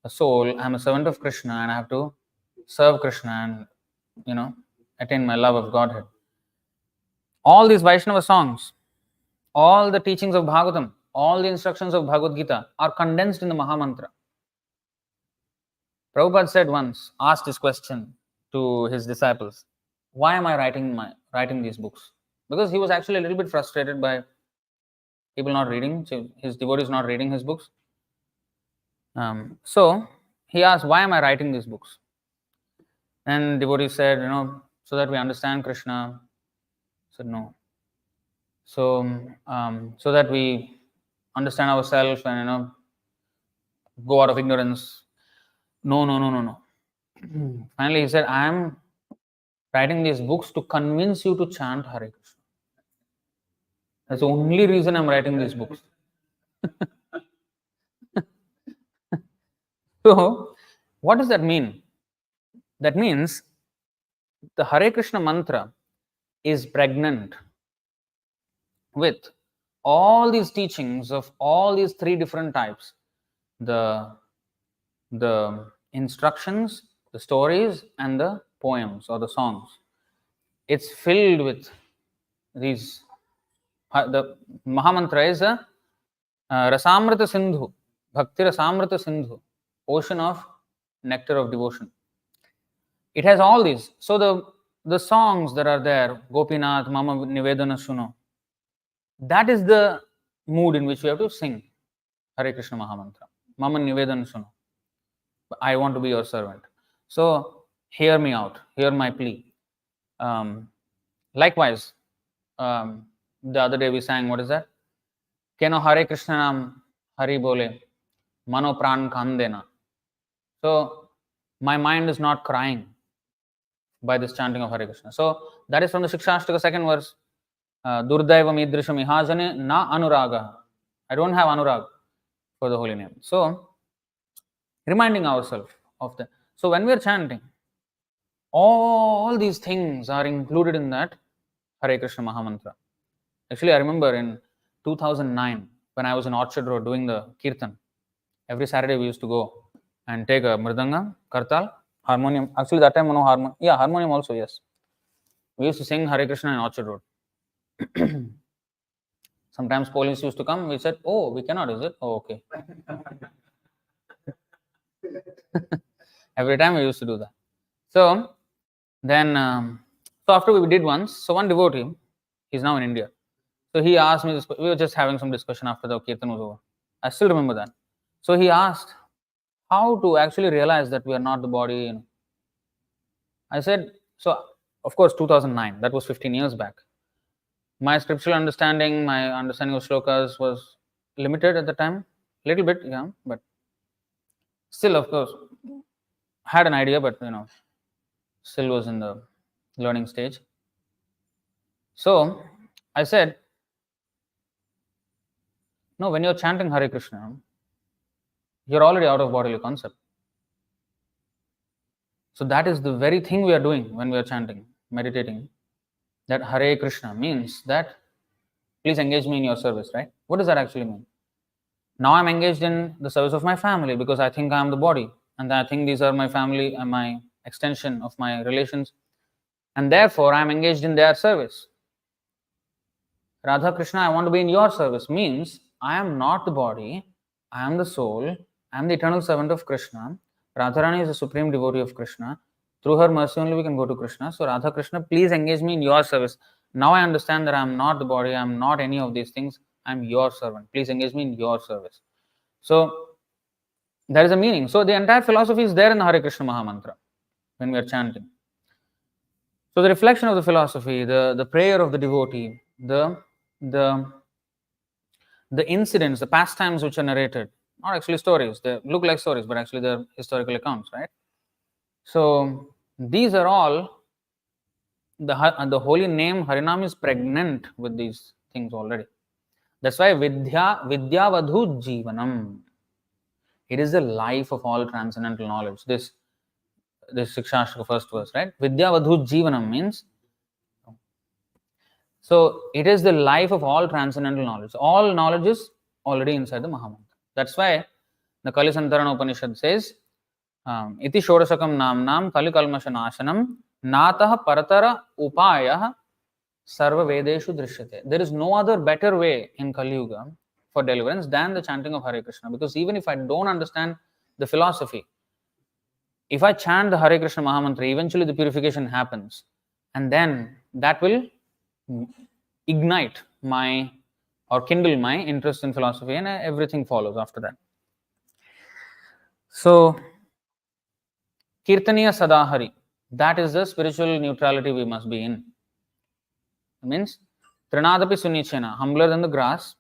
soul, I am a servant of Krishna, and I have to serve Krishna and attain my love of Godhead. All these Vaishnava songs, all the teachings of Bhagavatam, all the instructions of Bhagavad Gita are condensed in the Mahamantra. Prabhupada said once, asked this question to his disciples, why am I writing these books? Because he was actually a little bit frustrated by people not reading, his devotees not reading his books. So he asked, why am I writing these books? And devotee said, so that we understand Krishna. I said, no. So that we understand ourselves and go out of ignorance. No, no, no, no, no. Finally, he said, I am writing these books to convince you to chant Hare Krishna. That's the only reason I'm writing these books. So, what does that mean? That means the Hare Krishna mantra is pregnant with all these teachings of all these three different types: the instructions, the stories, and the poems or the songs. It's filled with these. The Mahamantra is a Rasamrita Sindhu, Bhakti Rasamrita Sindhu, ocean of nectar of devotion. It has all these. So the songs that are there, Gopinath, Mama Nivedana Suno, that is the mood in which we have to sing Hare Krishna Mahamantra. Mama Nivedana Suno. I want to be your servant. So hear me out, hear my plea. Likewise, the other day we sang, what is that? Keno Hare Krishna Nam Hari Bole, Mano Pran Khandena. So my mind is not crying by this chanting of Hare Krishna. So that is from the Shikshashtaka second verse. Durdaivam idrisham ihajane na anuraga. I don't have anurag for the holy name. So reminding ourselves of that. So when we are chanting, all these things are included in that Hare Krishna Mahamantra. Actually, I remember in 2009 when I was in Orchard Road doing the Kirtan. Every Saturday we used to go and take a mridanga, kartal, harmonium. Actually, that time no harmonium. Yeah, harmonium also, yes. We used to sing Hare Krishna in Orchard Road. Sometimes police used to come. We said, "Oh, we cannot." Is it? Oh, okay. Every time we used to do that. So then, so after we did once, so one devotee, he's now in India. So he asked me this. We were just having some discussion after the kirtan was over. I still remember that. So he asked how to actually realize that we are not the body. I said, so of course 2009. That was 15 years back. My scriptural understanding, my understanding of shlokas was limited at the time, little bit, yeah, but still, of course, had an idea, but still was in the learning stage. So I said, no, when you're chanting Hare Krishna, you're already out of bodily concept. So that is the very thing we are doing when we are chanting, meditating. That Hare Krishna means that please engage me in your service, right? What does that actually mean? Now I'm engaged in the service of my family because I think I'm the body, and I think these are my family and my extension of my relations, and therefore I'm engaged in their service. Radha Krishna, I want to be in your service means I am not the body, I am the soul, I am the eternal servant of Krishna. Radharani is the supreme devotee of Krishna. Through her mercy only we can go to Krishna. So Radha Krishna, please engage me in your service. Now I understand that I am not the body, I am not any of these things. I am your servant. Please engage me in your service. So there is a meaning. So the entire philosophy is there in the Hare Krishna Mahamantra when we are chanting. So the reflection of the philosophy, the prayer of the devotee, the incidents, the pastimes which are narrated, not actually stories. They look like stories, but actually they're historical accounts, right? So these are all the holy name Harinam is pregnant with these things already. That's why Vidyavadhu Jivanam. It is the life of all transcendental knowledge. This Shikshastra first verse, right? Vidyavadhu Jivanam means, so it is the life of all transcendental knowledge. All knowledge is already inside the Mahamantra. That's why the Kali Santarana Upanishad says, Iti Shodasakam Namnam Kali Kalmasha Nashanam Natah Paratara Upayah Sarva Vedeshu Drishyate. There is no other better way in Kali Yuga for deliverance than the chanting of Hare Krishna. Because even if I don't understand the philosophy, if I chant the Hare Krishna Mahamantra, eventually the purification happens. And then that will ignite my or kindle my interest in philosophy, and everything follows after that. So, Kirtaniya Sadahari, that is the spiritual neutrality we must be in. It means, Trinadapi Sunichena, humbler than the grass,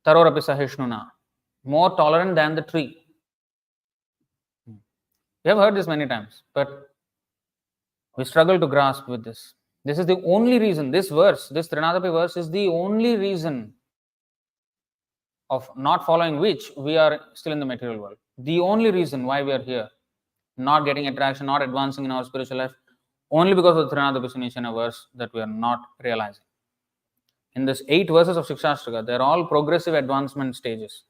Tarorapi Sahishnuna, more tolerant than the tree. We have heard this many times, but we struggle to grasp with this. This is the only reason, this verse, this Trinadapi verse is the only reason of not following which we are still in the material world. The only reason why we are here, not getting attraction, not advancing in our spiritual life, only because of the Trinadapi Sunichena verse that we are not realizing. In this 8 verses of Shikshashtaka, they are all progressive advancement stages.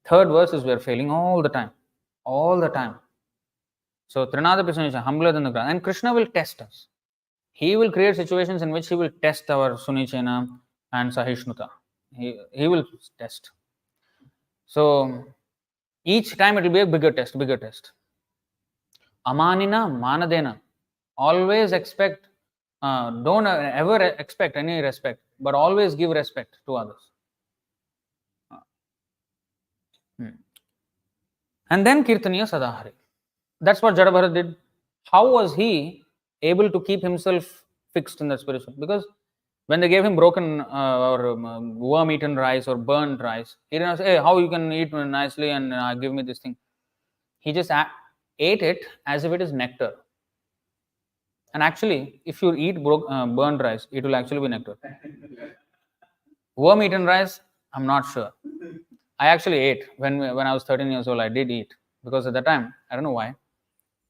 Third verse is we are failing all the time. All the time. So Trinadapi Sunichena, humbler than the grass. And Krishna will test us. He will create situations in which he will test our Sunichena and Sahishnuta. He will test. So each time it will be a bigger test, bigger test. Amanina, manadena. Always expect, don't ever expect any respect, but always give respect to others. And then Kirtaniya Sadahari. That's what Jadabharat did. How was he able to keep himself fixed in the spiritual? Because when they gave him broken or worm-eaten rice or burnt rice, he didn't say, hey, how you can eat nicely and give me this thing. He just ate it as if it is nectar. And actually, if you eat burnt rice, it will actually be nectar. Worm-eaten rice, I'm not sure. I actually ate when I was 13 years old. I did eat because at that time, I don't know why,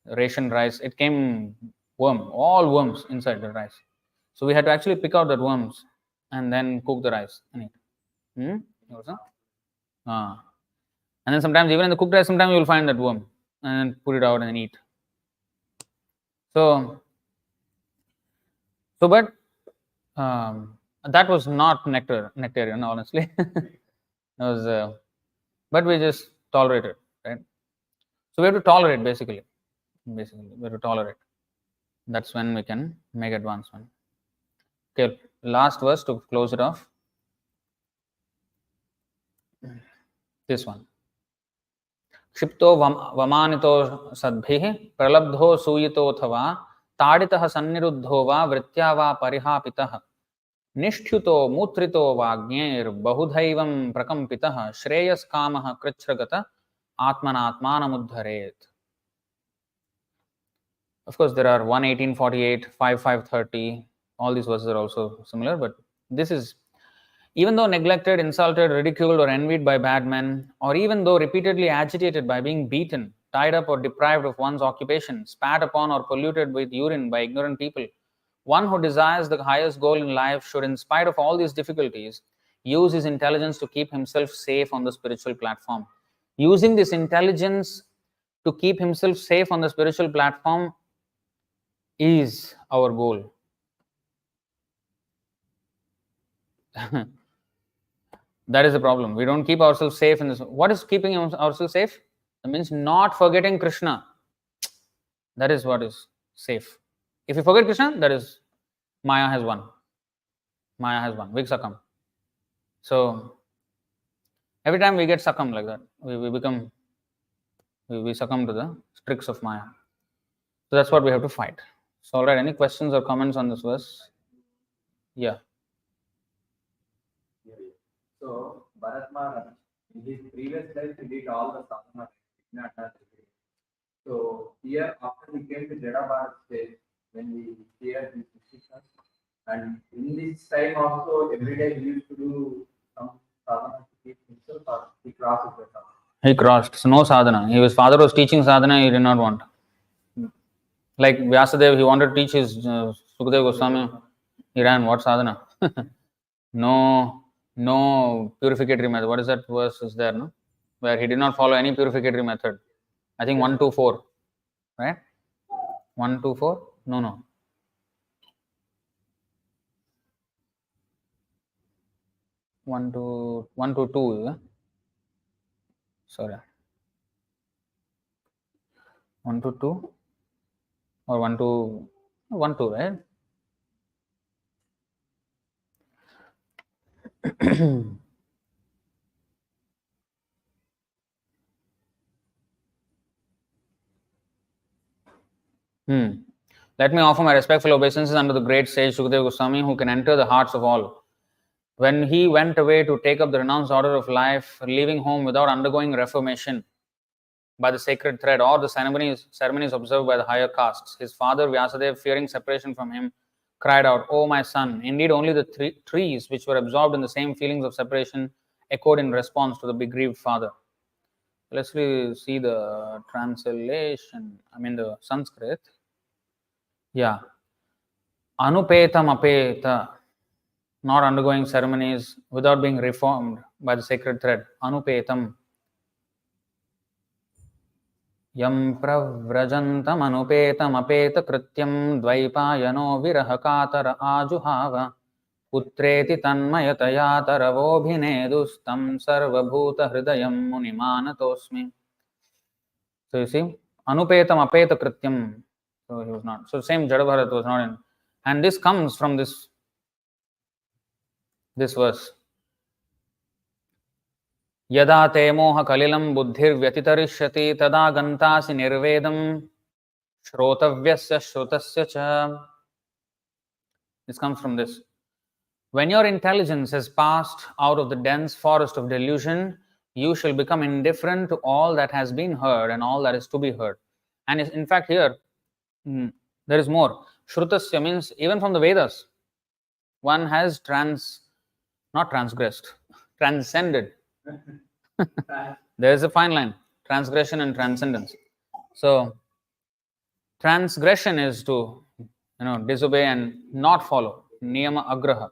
ration rice, it came all worms inside the rice. So we had to actually pick out that worms and then cook the rice and eat. And then sometimes even in the cooked rice, sometimes you will find that worm and put it out and eat. So but that was not nectarian, honestly. It was, but we just tolerated, right? So we have to tolerate, basically. We have to tolerate. That's when we can make advancement. Okay, last verse to close it off. This one. क्षिप्तो वमानितो सद्भिः प्रलब्धो सूयितोऽथवा ताडितः सन्निरुद्धो वा वृत्त्या वा परिहापितः निष्ठ्युतो मूत्रितो वाग्ञैर्बहुधैवं प्रकम्पितः श्रेयस्कामः कृच्छ्रगत आत्मनात्मानमुद्धरेत्. Of course, there are 1:18, 48, 5:5, 30. All these verses are also similar, but this is, even though neglected, insulted, ridiculed, or envied by bad men, or even though repeatedly agitated by being beaten, tied up, or deprived of one's occupation, spat upon, or polluted with urine by ignorant people, one who desires the highest goal in life should, in spite of all these difficulties, use his intelligence to keep himself safe on the spiritual platform. Using this intelligence to keep himself safe on the spiritual platform is our goal. That is the problem. We don't keep ourselves safe in this. What is keeping ourselves safe? That means not forgetting Krishna. That is what is safe. If you forget Krishna, that is Maya has won. Maya has won. We succumb. So every time we get succumb like that, we succumb to the tricks of Maya. So that's what we have to fight. So, all right. Any questions or comments on this verse? Yeah. So Bharat Maharaj, in his previous life, he did all the sadhana. So here, after we came to Jada Bharat stage, when we hear these decisions, and in this time also, every day he used to do some sadhana to keep himself, or he crosses the sadhana. He crossed. So no sadhana. His father was teaching sadhana, he did not want. Like Vyasadeva, he wanted to teach his Sukadeva Goswami. He ran. What sadhana? No purificatory method. What is that verse is there, no? Where he did not follow any purificatory method. I think 1, 2, 4. Right? 1, 2, 4? No. 1 to 2, yeah? Sorry. 1 to 2? Or 1 to 1, 2, right? Let me offer my respectful obeisances unto the great sage Sukadeva Goswami, who can enter the hearts of all. When he went away to take up the renounced order of life, leaving home without undergoing reformation by the sacred thread or the ceremonies observed by the higher castes, his father Vyasadeva, fearing separation from him, cried out, "O my son, indeed only the trees which were absorbed in the same feelings of separation echoed in response to the bereaved father." Let's see the translation, the Sanskrit. Yeah. Anupetam apeta, not undergoing ceremonies without being reformed by the sacred thread. Anupetam. Yam pravrajantam anupetam apeta krityam dvaipayano virahakatara ajuhava putreti tanmayataya taravobhinedustam sarvabhuta hridayam munimanatosmi. So you see, anupetam apeta krityam. So he was not. So same Jadabharat was not in. And this comes from this verse. यदा ते मोह कलिलं बुद्धिर्व्यतितरिष्यति तदा गन्तासि निर्वेदं श्रोतव्यस्य श्रुतस्य च. This comes from this. When your intelligence has passed out of the dense forest of delusion, you shall become indifferent to all that has been heard and all that is to be heard. And in fact here, there is more. Shrutasya means even from the Vedas, one has not transgressed, transcended. There is a fine line, transgression and transcendence. So transgression is to disobey and not follow niyama agraha.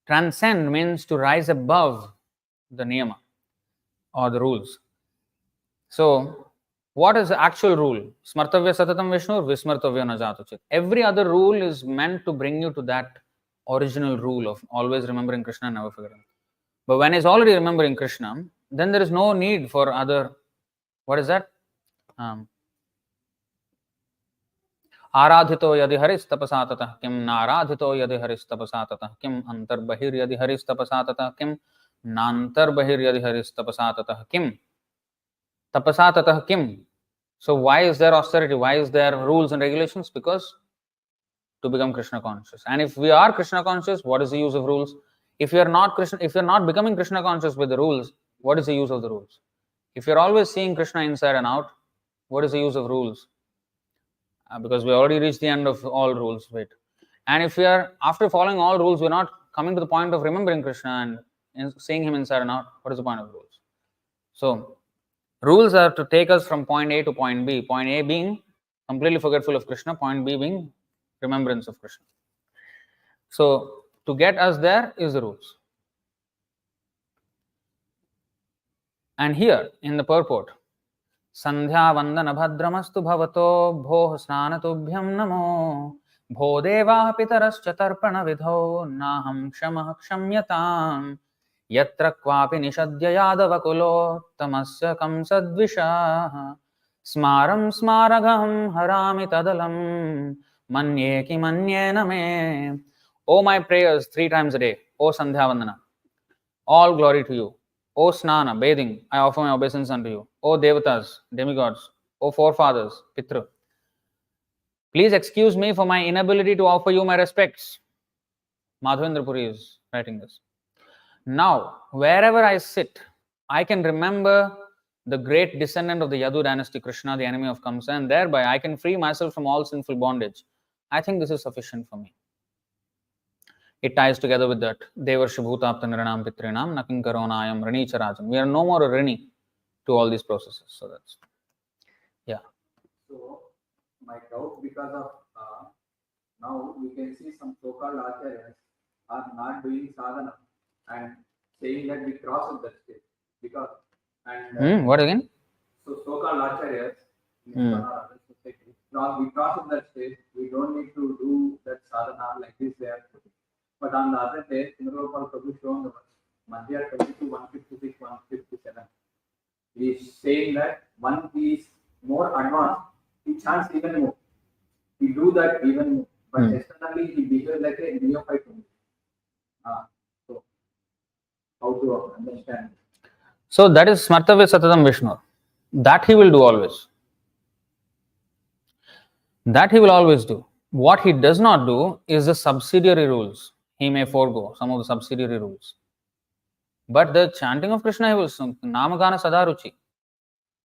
Transcend means to rise above the niyama or the rules. So what is the actual rule? Smartavya satatam Vishnu, vismartavya na jatuchit. Every other rule is meant to bring you to that original rule of always remembering Krishna and never forgetting. But when he's already remembering Krishna, then there is no need for other, what is that? आराधितो यदि हरिस्तपसा ततः किम नाराधितो यदि हरिस्तपसा ततः किम अंतर्बहिर्यदि हरिस्तपसा ततः किम नान्तर्बहिर्यदि हरिस्तपसा ततः किम tapasa tatah kim. So why is there austerity? Why is there rules and regulations? Because to become Krishna conscious. And if we are Krishna conscious, what is the use of rules? If you are not becoming Krishna conscious with the rules, what is the use of the rules? If you're always seeing Krishna inside and out, what is the use of rules? Because we already reached the end of all rules. Wait. And if we are, after following all rules, we're not coming to the point of remembering Krishna and seeing him inside and out, what is the point of rules? So, rules are to take us from point A to point B. Point A being completely forgetful of Krishna, point B being remembrance of Krishna. So, to get us there is the rules. And here in the purport, Sandhya Vandana Bhadramastu Bhavato Bhoh Snanatubhyam Namo Bho Deva Pitarascha Tarpana Vidho Naham Kshamah Kshamyatam Yatra Kvapi Nishadya Yadavakulo Tamasya Kam Sadvisha Smaram Smaragam Harami Tadalam Manye Ki Manye Name. O my prayers 3 times a day, O Sandhya Vandana, all glory to you. O Snana, bathing, I offer my obeisance unto you. O Devatas, demigods, O forefathers, Pitra, please excuse me for my inability to offer you my respects. Madhavendra Puri is writing this. Now, wherever I sit, I can remember the great descendant of the Yadu dynasty, Krishna, the enemy of Kamsa, and thereby I can free myself from all sinful bondage. I think this is sufficient for me. It ties together with that. Devarshi Bhutapta Niranam Pitrinam Nakin Karonayam Rani Charajam. We are no more a Rini to all these processes. So that's, yeah. So, my doubt, because of now we can see some so-called acharyas are not doing sadhana and saying that we crossed that stage. Because, and what again? So, so-called acharyas in other society, we crossed that stage, we don't need to do that sadhana like this there. But on the other day, Srimad Prabhu shown the Madhya 22, 156, 157. He is saying that one is more advanced, he chants even more. He do that even more. But externally, he behaves like a neophyte only. So, how to understand? So, that is Smartavya Satatam Vishnu. That he will do always. That he will always do. What he does not do is the subsidiary rules. He may forego some of the subsidiary rules. But the chanting of Krishna, he will Namagana Sadaruchi.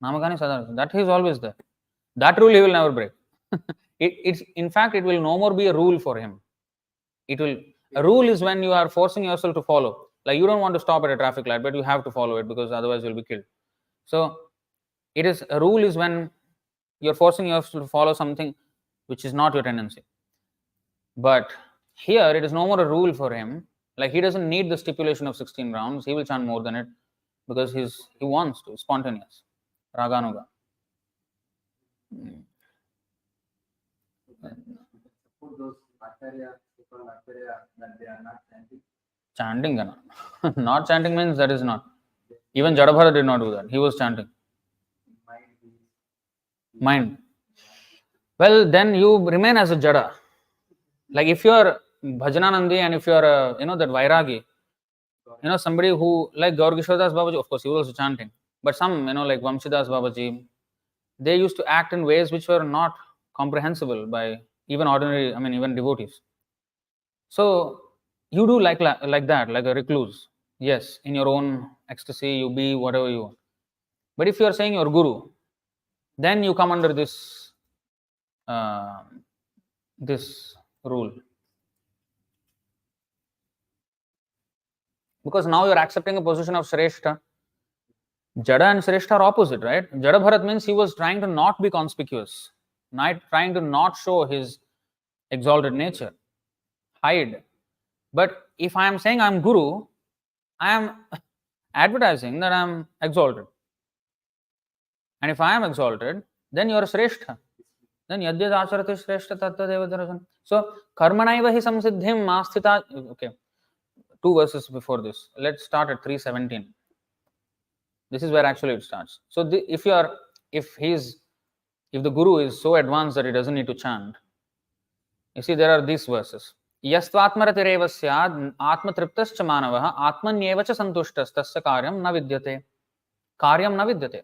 Namagani Sadaruchi. That he is always there. That rule he will never break. It's in fact, it will no more be a rule for him. It will a rule is when you are forcing yourself to follow. Like you don't want to stop at a traffic light, but you have to follow it because otherwise you'll be killed. So it is a rule is when you're forcing yourself to follow something which is not your tendency. But here it is no more a rule for him. Like he doesn't need the stipulation of 16 rounds. He will chant more than it because he wants to. Spontaneous. Raganuga. Suppose those acharya, so-called acharya, that they are not chanting. Chanting, not chanting means that is not. Even Jadabhara did not do that. He was chanting. Mind. Well, then you remain as a Jada. Like if you are Bhajananandi and if you are that Vairagi, somebody who like Gaur Kishordas Babaji, of course he was also chanting. But some, like Vamsidas Babaji, they used to act in ways which were not comprehensible by even ordinary, even devotees. So you do like that, like a recluse. Yes, in your own ecstasy, you be whatever you want. But if you are saying your guru, then you come under this this rule. Because now you are accepting a position of Shrestha. Jada and Shrestha are opposite, right? Jada Bharat means he was trying to not be conspicuous, trying to not show his exalted nature, hide. But if I am saying I am Guru, I am advertising that I am exalted. And if I am exalted, then you are Shrestha. Then yadyad acharati Shrestha tattva devadarasana. So, karmanaiva hi samsiddhim masthita. Okay, 2 verses before this. Let's start at 3:17. This is where actually it starts. So, if the Guru is so advanced that he doesn't need to chant, you see there are these verses. Yastvatmaratirev syad atmatriptascha manavah atmanyeva cha santushtas tasya karyam na vidyate. Karyam na vidyate.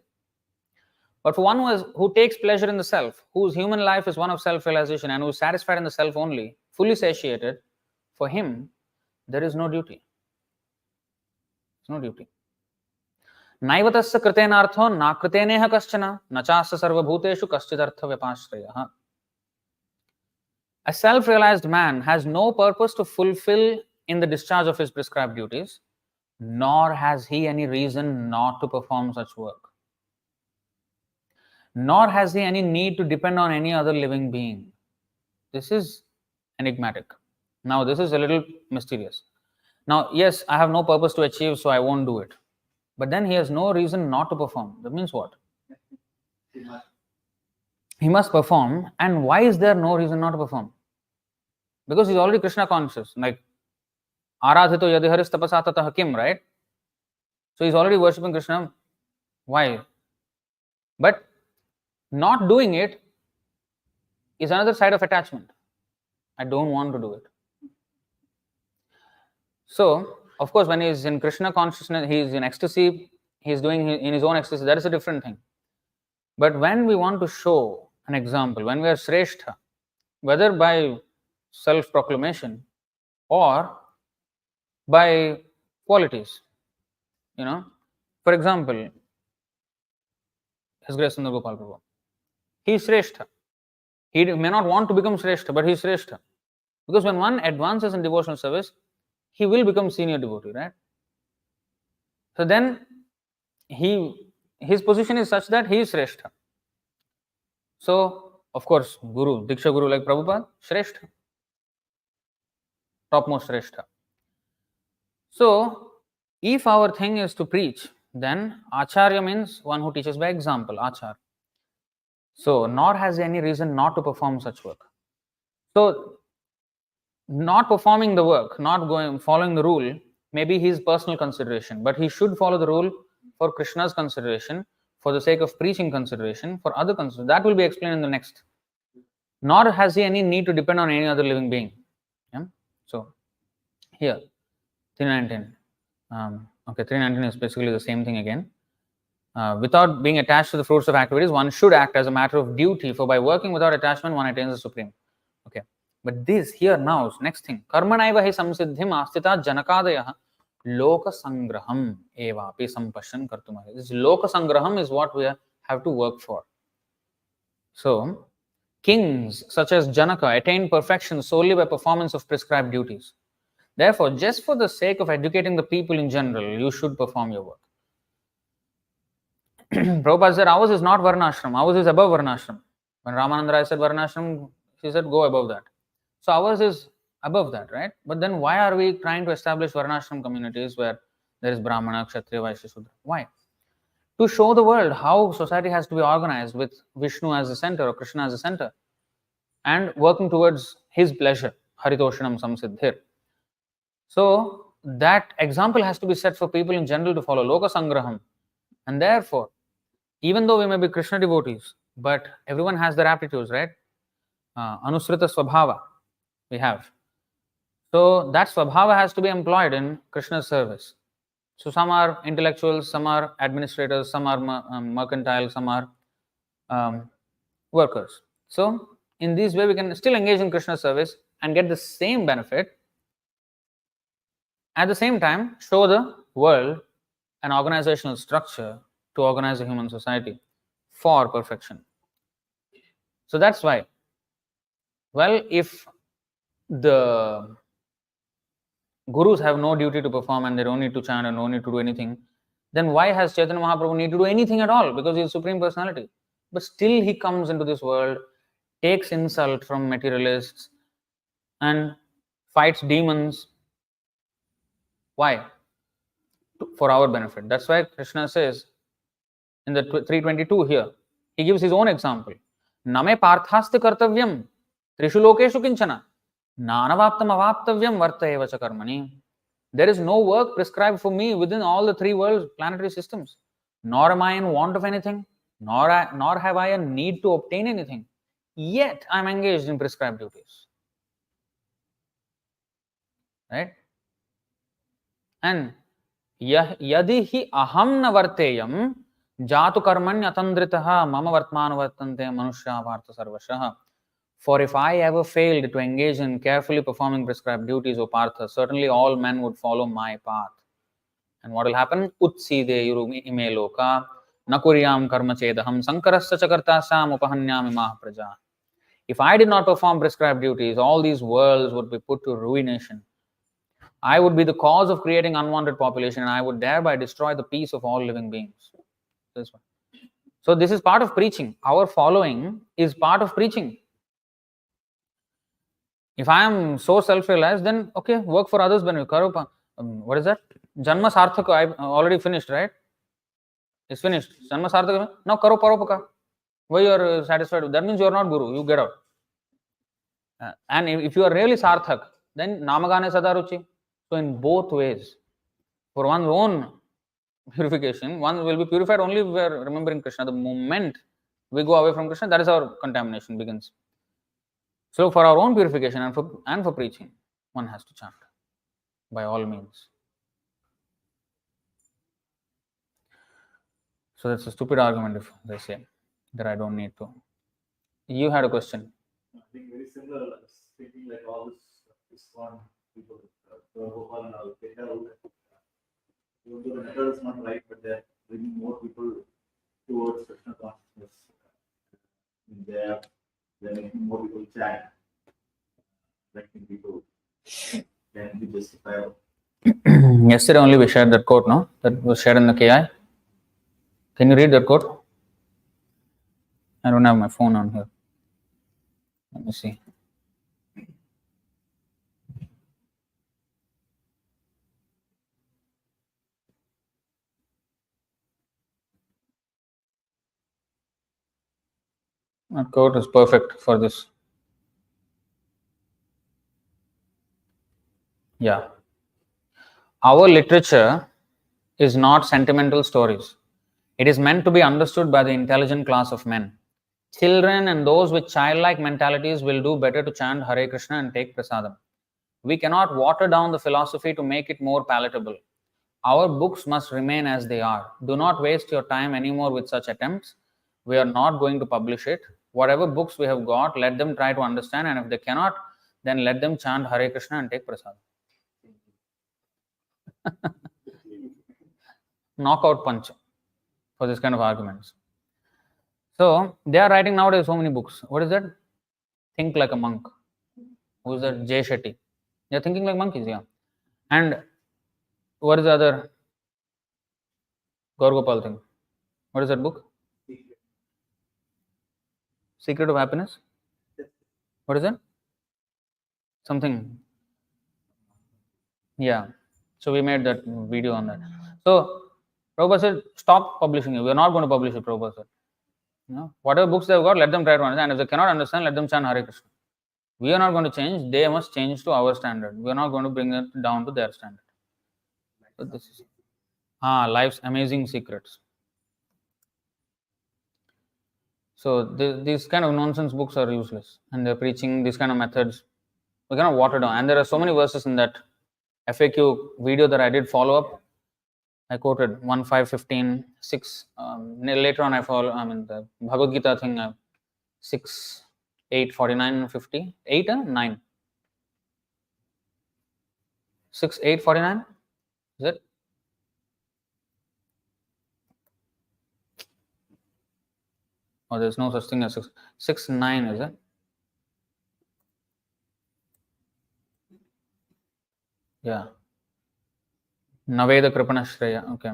But for one who takes pleasure in the self, whose human life is one of self-realization and who is satisfied in the self only, fully satiated, for him, there is no duty. There's no duty. Naivatasya kritenartho na kriteneha kaschana na chasya sarvabhuteshu kaschidartha vyapashrayah. A self-realized man has no purpose to fulfill in the discharge of his prescribed duties, nor has he any reason not to perform such work. Nor has he any need to depend on any other living being. This is enigmatic. Now, this is a little mysterious. Now, yes, I have no purpose to achieve, so I won't do it. But then he has no reason not to perform. That means what? He must perform. And why is there no reason not to perform? Because he's already Krishna conscious. Like, Aradhito yadiharis tapasa tatah kim, right? So he's already worshipping Krishna. Why? But not doing it is another side of attachment. I don't want to do it. So, of course, when he is in Krishna consciousness, he is in ecstasy, he is doing in his own ecstasy, that is a different thing. But when we want to show an example, when we are Shrestha, whether by self-proclamation or by qualities, for example, His Grace Sundar Gopal Prabhu, he is Shrestha. He may not want to become Shrestha, but he is Shrestha. Because when one advances in devotional service, he will become senior devotee, right? So then his position is such that he is Shrestha. So, of course, Guru, Diksha Guru like Prabhupada, Shrestha. Topmost Shrestha. So, if our thing is to preach, then Acharya means one who teaches by example, Achar. So, nor has he any reason not to perform such work. So, not performing the work, not following the rule, maybe his personal consideration, but he should follow the rule for Krishna's consideration, for the sake of preaching consideration, for other consideration. That will be explained in the next. Nor has he any need to depend on any other living being. Yeah? So, here, 319. Okay, 319 is basically the same thing again. without being attached to the fruits of activities, one should act as a matter of duty, for by working without attachment, one attains the supreme. Okay. But this here now, next thing, karmanaiva hi samsiddhim astita janakadayah loka sangraham evapi sampashan kartumari. This loka sangraham is what we have to work for. So, kings such as Janaka attained perfection solely by performance of prescribed duties. Therefore, just for the sake of educating the people in general, you should perform your work. Prabhupada said, ours is not Varnashram, ours is above Varnashram. When Ramananda Rai said Varnashram, he said, go above that. So ours is above that, right? But then why are we trying to establish Varnashram communities where there is Brahmana, Kshatriya, Vaishya, Shudra? Why? To show the world how society has to be organized with Vishnu as the center or Krishna as the center and working towards his pleasure, Haritoshanam Samsiddhir. So that example has to be set for people in general to follow, Loka Sangraham. And therefore, even though we may be Krishna devotees, but everyone has their aptitudes, right? Anusrita Swabhava we have. So that Swabhava has to be employed in Krishna's service. So some are intellectuals, some are administrators, some are mercantile, some are workers. So in this way, we can still engage in Krishna's service and get the same benefit. At the same time, show the world an organizational structure to organize a human society for perfection. So that's why. Well, if the gurus have no duty to perform and they don't need to chant and don't need to do anything, then why has Chaitanya Mahaprabhu need to do anything at all? Because he is Supreme Personality. But still he comes into this world, takes insult from materialists and fights demons. Why? For our benefit. That's why Krishna says in the 322 here, he gives his own example. Name parthasti kartavyam trishu lokeshu kinchana nanavaptam avaptavyam varta eva cha karmani. There is no work prescribed for me within all the three worlds, planetary systems. Nor am I in want of anything, nor have I a need to obtain anything. Yet I am engaged in prescribed duties. Right? And yadi hi aham na varteyam jatu karmanya tandritaha mama vartmanu vartante manushya varta sarvashaha. For if I ever failed to engage in carefully performing prescribed duties, O Partha, certainly all men would follow my path. And what will happen? Utside ime loka nakuryam karma chedaham sankarasya chakartasam upahanyam imah praja. If I did not perform prescribed duties, all these worlds would be put to ruination. I would be the cause of creating unwanted population and I would thereby destroy the peace of all living beings. So this is part of preaching. Our following is part of preaching. If I am so self-realized, then okay, work for others. What is that? Janma Sarthaka, I already finished, right? It's finished. Janma Sarthaka. Now karo paropaka. Why you are satisfied with that? Means you are not guru. You get out. And if you are really Sarthak, then Namagane Sadaruchi. So in both ways, for one's own purification, one will be purified only if we are remembering Krishna. The moment we go away from Krishna, that is our contamination begins. So for our own purification and for preaching, one has to chant by all means. So that's a stupid argument if they say that I don't need to. You had a question. I think very similar. I was thinking like all this one people, Gopal and all, they have, even though the method is not right, but they're bringing more people towards Krishna consciousness. They're making more people chant, making people can be justifiable. Yesterday only we shared that quote, no? That was shared in the KI. Can you read that quote? I don't have my phone on here. Let me see. That quote is perfect for this. Yeah. Our literature is not sentimental stories. It is meant to be understood by the intelligent class of men. Children and those with childlike mentalities will do better to chant Hare Kṛṣṇa and take prasadam. We cannot water down the philosophy to make it more palatable. Our books must remain as they are. Do not waste your time anymore with such attempts. We are not going to publish it. Whatever books we have got, let them try to understand, and if they cannot, then let them chant Hare Krishna and take prasad. Knockout punch for this kind of arguments. So they are writing nowadays so many books. What is that? Think like a monk. Who is that? Jay Shetty. They are thinking like monkeys, yeah. And what is the other Gaur Gopal thing? What is that book? Secret of Happiness? What is that? Something. Yeah. So we made that video on that. So Prabhupada said, stop publishing it. We are not going to publish it, Prabhupada said. You know, whatever books they've got, let them try to understand. If they cannot understand, let them chant Hare Krishna. We are not going to change. They must change to our standard. We are not going to bring it down to their standard. So this is life's amazing secrets. So these kind of nonsense books are useless, and they're preaching these kind of methods. We cannot water down. And there are so many verses in that FAQ video that I did follow up. I quoted 1, 5, 15, 6. Later on, I follow. I mean the Bhagavad Gita thing. 6, 8, 49, 50. 8 and 9. 6, 8, 49. Is it? Oh, there's no such thing as 6. 6, 9, is it? Yeah. Naveda Kripana Shreya. Okay.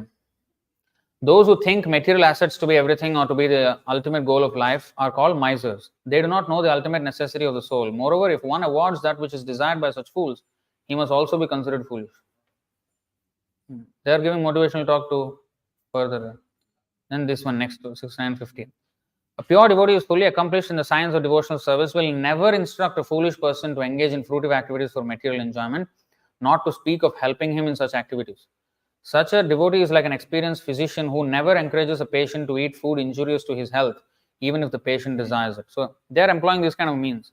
Those who think material assets to be everything or to be the ultimate goal of life are called misers. They do not know the ultimate necessity of the soul. Moreover, if one awards that which is desired by such fools, he must also be considered foolish. They are giving motivational talk to further. Then this one next to 6, 9, 15. A pure devotee who is fully accomplished in the science of devotional service will never instruct a foolish person to engage in fruitive activities for material enjoyment, not to speak of helping him in such activities. Such a devotee is like an experienced physician who never encourages a patient to eat food injurious to his health, even if the patient desires it. So they are employing this kind of means,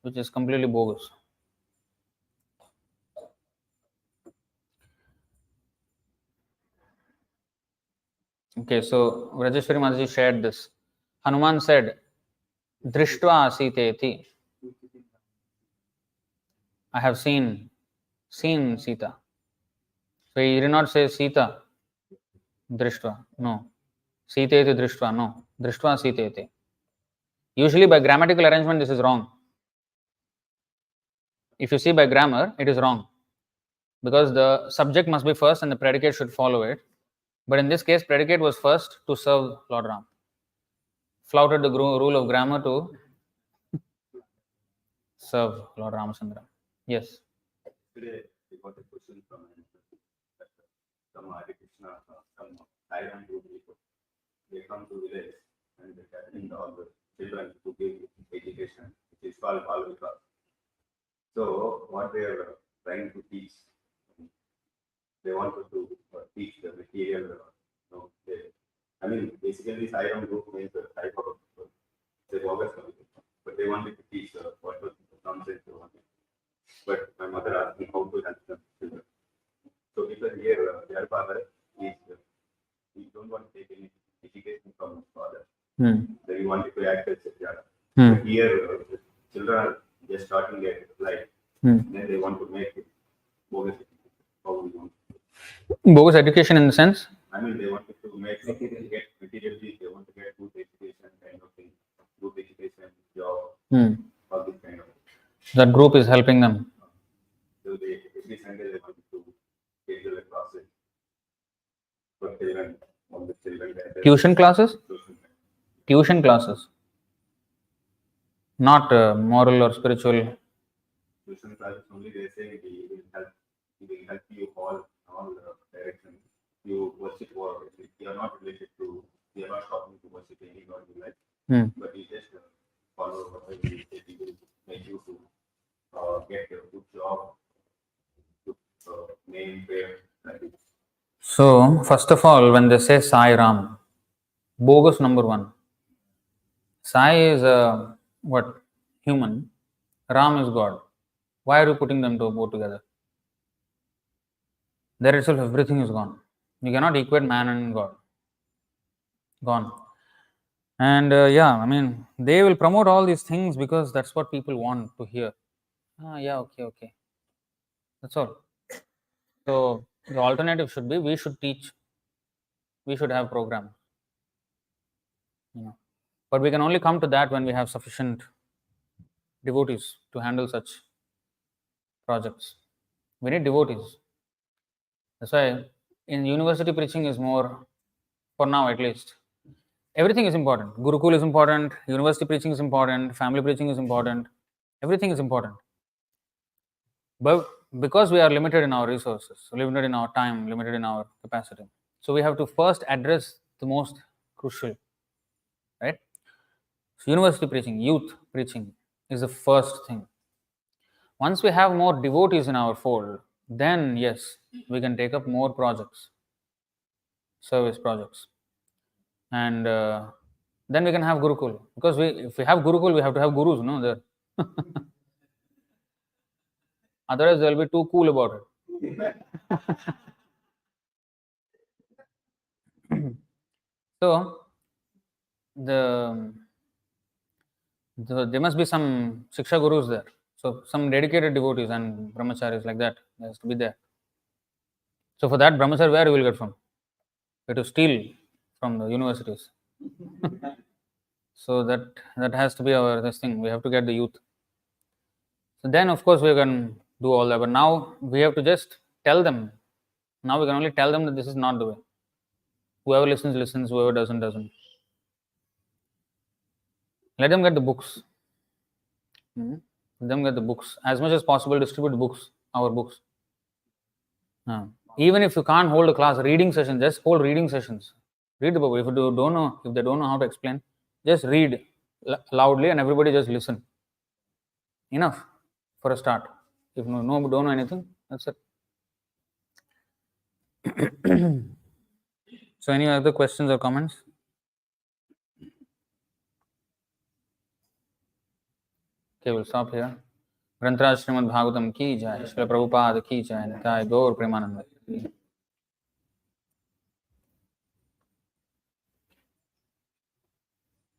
which is completely bogus. Okay, so Rajeshwari Mataji shared this. Hanuman said, Drishtva Siteti. I have seen Sita. So he did not say Sita Drishtva. No. Siteti Drishtva. No. Drishtva Siteti. Usually by grammatical arrangement, this is wrong. If you see by grammar, it is wrong. Because the subject must be first and the predicate should follow it. But in this case, predicate was first to serve Lord Ram. Flouted the rule of grammar to serve Lord Ramachandra. Yes. Today, we got a question from some Hare Kṛṣṇa, some Thailand people. They come to village and they attend all the children to give education, which is called Balvika. So, what they are trying to teach, they wanted to teach the material. I mean, basically, Sairam group means the type of they always come, but they wanted to teach what was the concept they wanted. But my mother asked me how to help them children. So because here their father is he don't want to take any education from his father. So he wanted to act as a judge. But here the children are just starting their life. Then they want to make it bogus education. How we want bogus education in the sense? I mean, they wanted to make get material things. They want to get good education kind of thing, good education, job, all this kind of. That group is helping them. So they every Sunday they wanted to schedule a classes for children, all the children. Tuition classes? Tuition classes. Not moral or spiritual. Tuition classes only they say he will help you all directions. You worship or you are not related to, you are not talking to worship any God you like, but you just follow whatever he said. He will make you to get a good job, good name, prayer, like it. So, first of all, when they say Sai Ram, bogus number one. Sai is what? Human. Ram is God. Why are you putting them both together? there itself everything is gone. You cannot equate man and God. Gone. And yeah, I mean, they will promote all these things because that's what people want to hear. Ah, yeah, okay, okay. That's all. So the alternative should be we should teach, we should have programs, you know. But we can only come to that when we have sufficient devotees to handle such projects. We need devotees. That's why in university preaching is more, for now at least. Everything is important. Gurukul is important, university preaching is important, family preaching is important, everything is important. But because we are limited in our resources, limited in our time, limited in our capacity, so we have to first address the most crucial, right? So university preaching, youth preaching is the first thing. Once we have more devotees in our fold, then yes, we can take up more projects, service projects, and then we can have Gurukul. Because if we have Gurukul, we have to have gurus, no? There. Otherwise, they'll be too cool about it. So, there must be some Shiksha Gurus there. So, some dedicated devotees and brahmacharis like that has to be there. So, for that, brahmachari, where you will get from? You have to steal from the universities. So, that has to be our this thing. We have to get the youth. So, then of course, we can do all that. But now we have to just tell them. Now we can only tell them that this is not the way. Whoever listens, listens. Whoever doesn't, doesn't. Let them get the books. Let them get the books. As much as possible, distribute books, our books. Even if you can't hold a class, reading session, just hold reading sessions. Read the book. If they don't know how to explain, just read loudly and everybody just listen. Enough for a start. If don't know anything, that's it. So, any other questions or comments? Okay, we'll stop here. ग्रंथराज Shrimad Bhagavatam की जय, श्रील प्रभुपाद की जय, निताय गौर प्रेमानंद।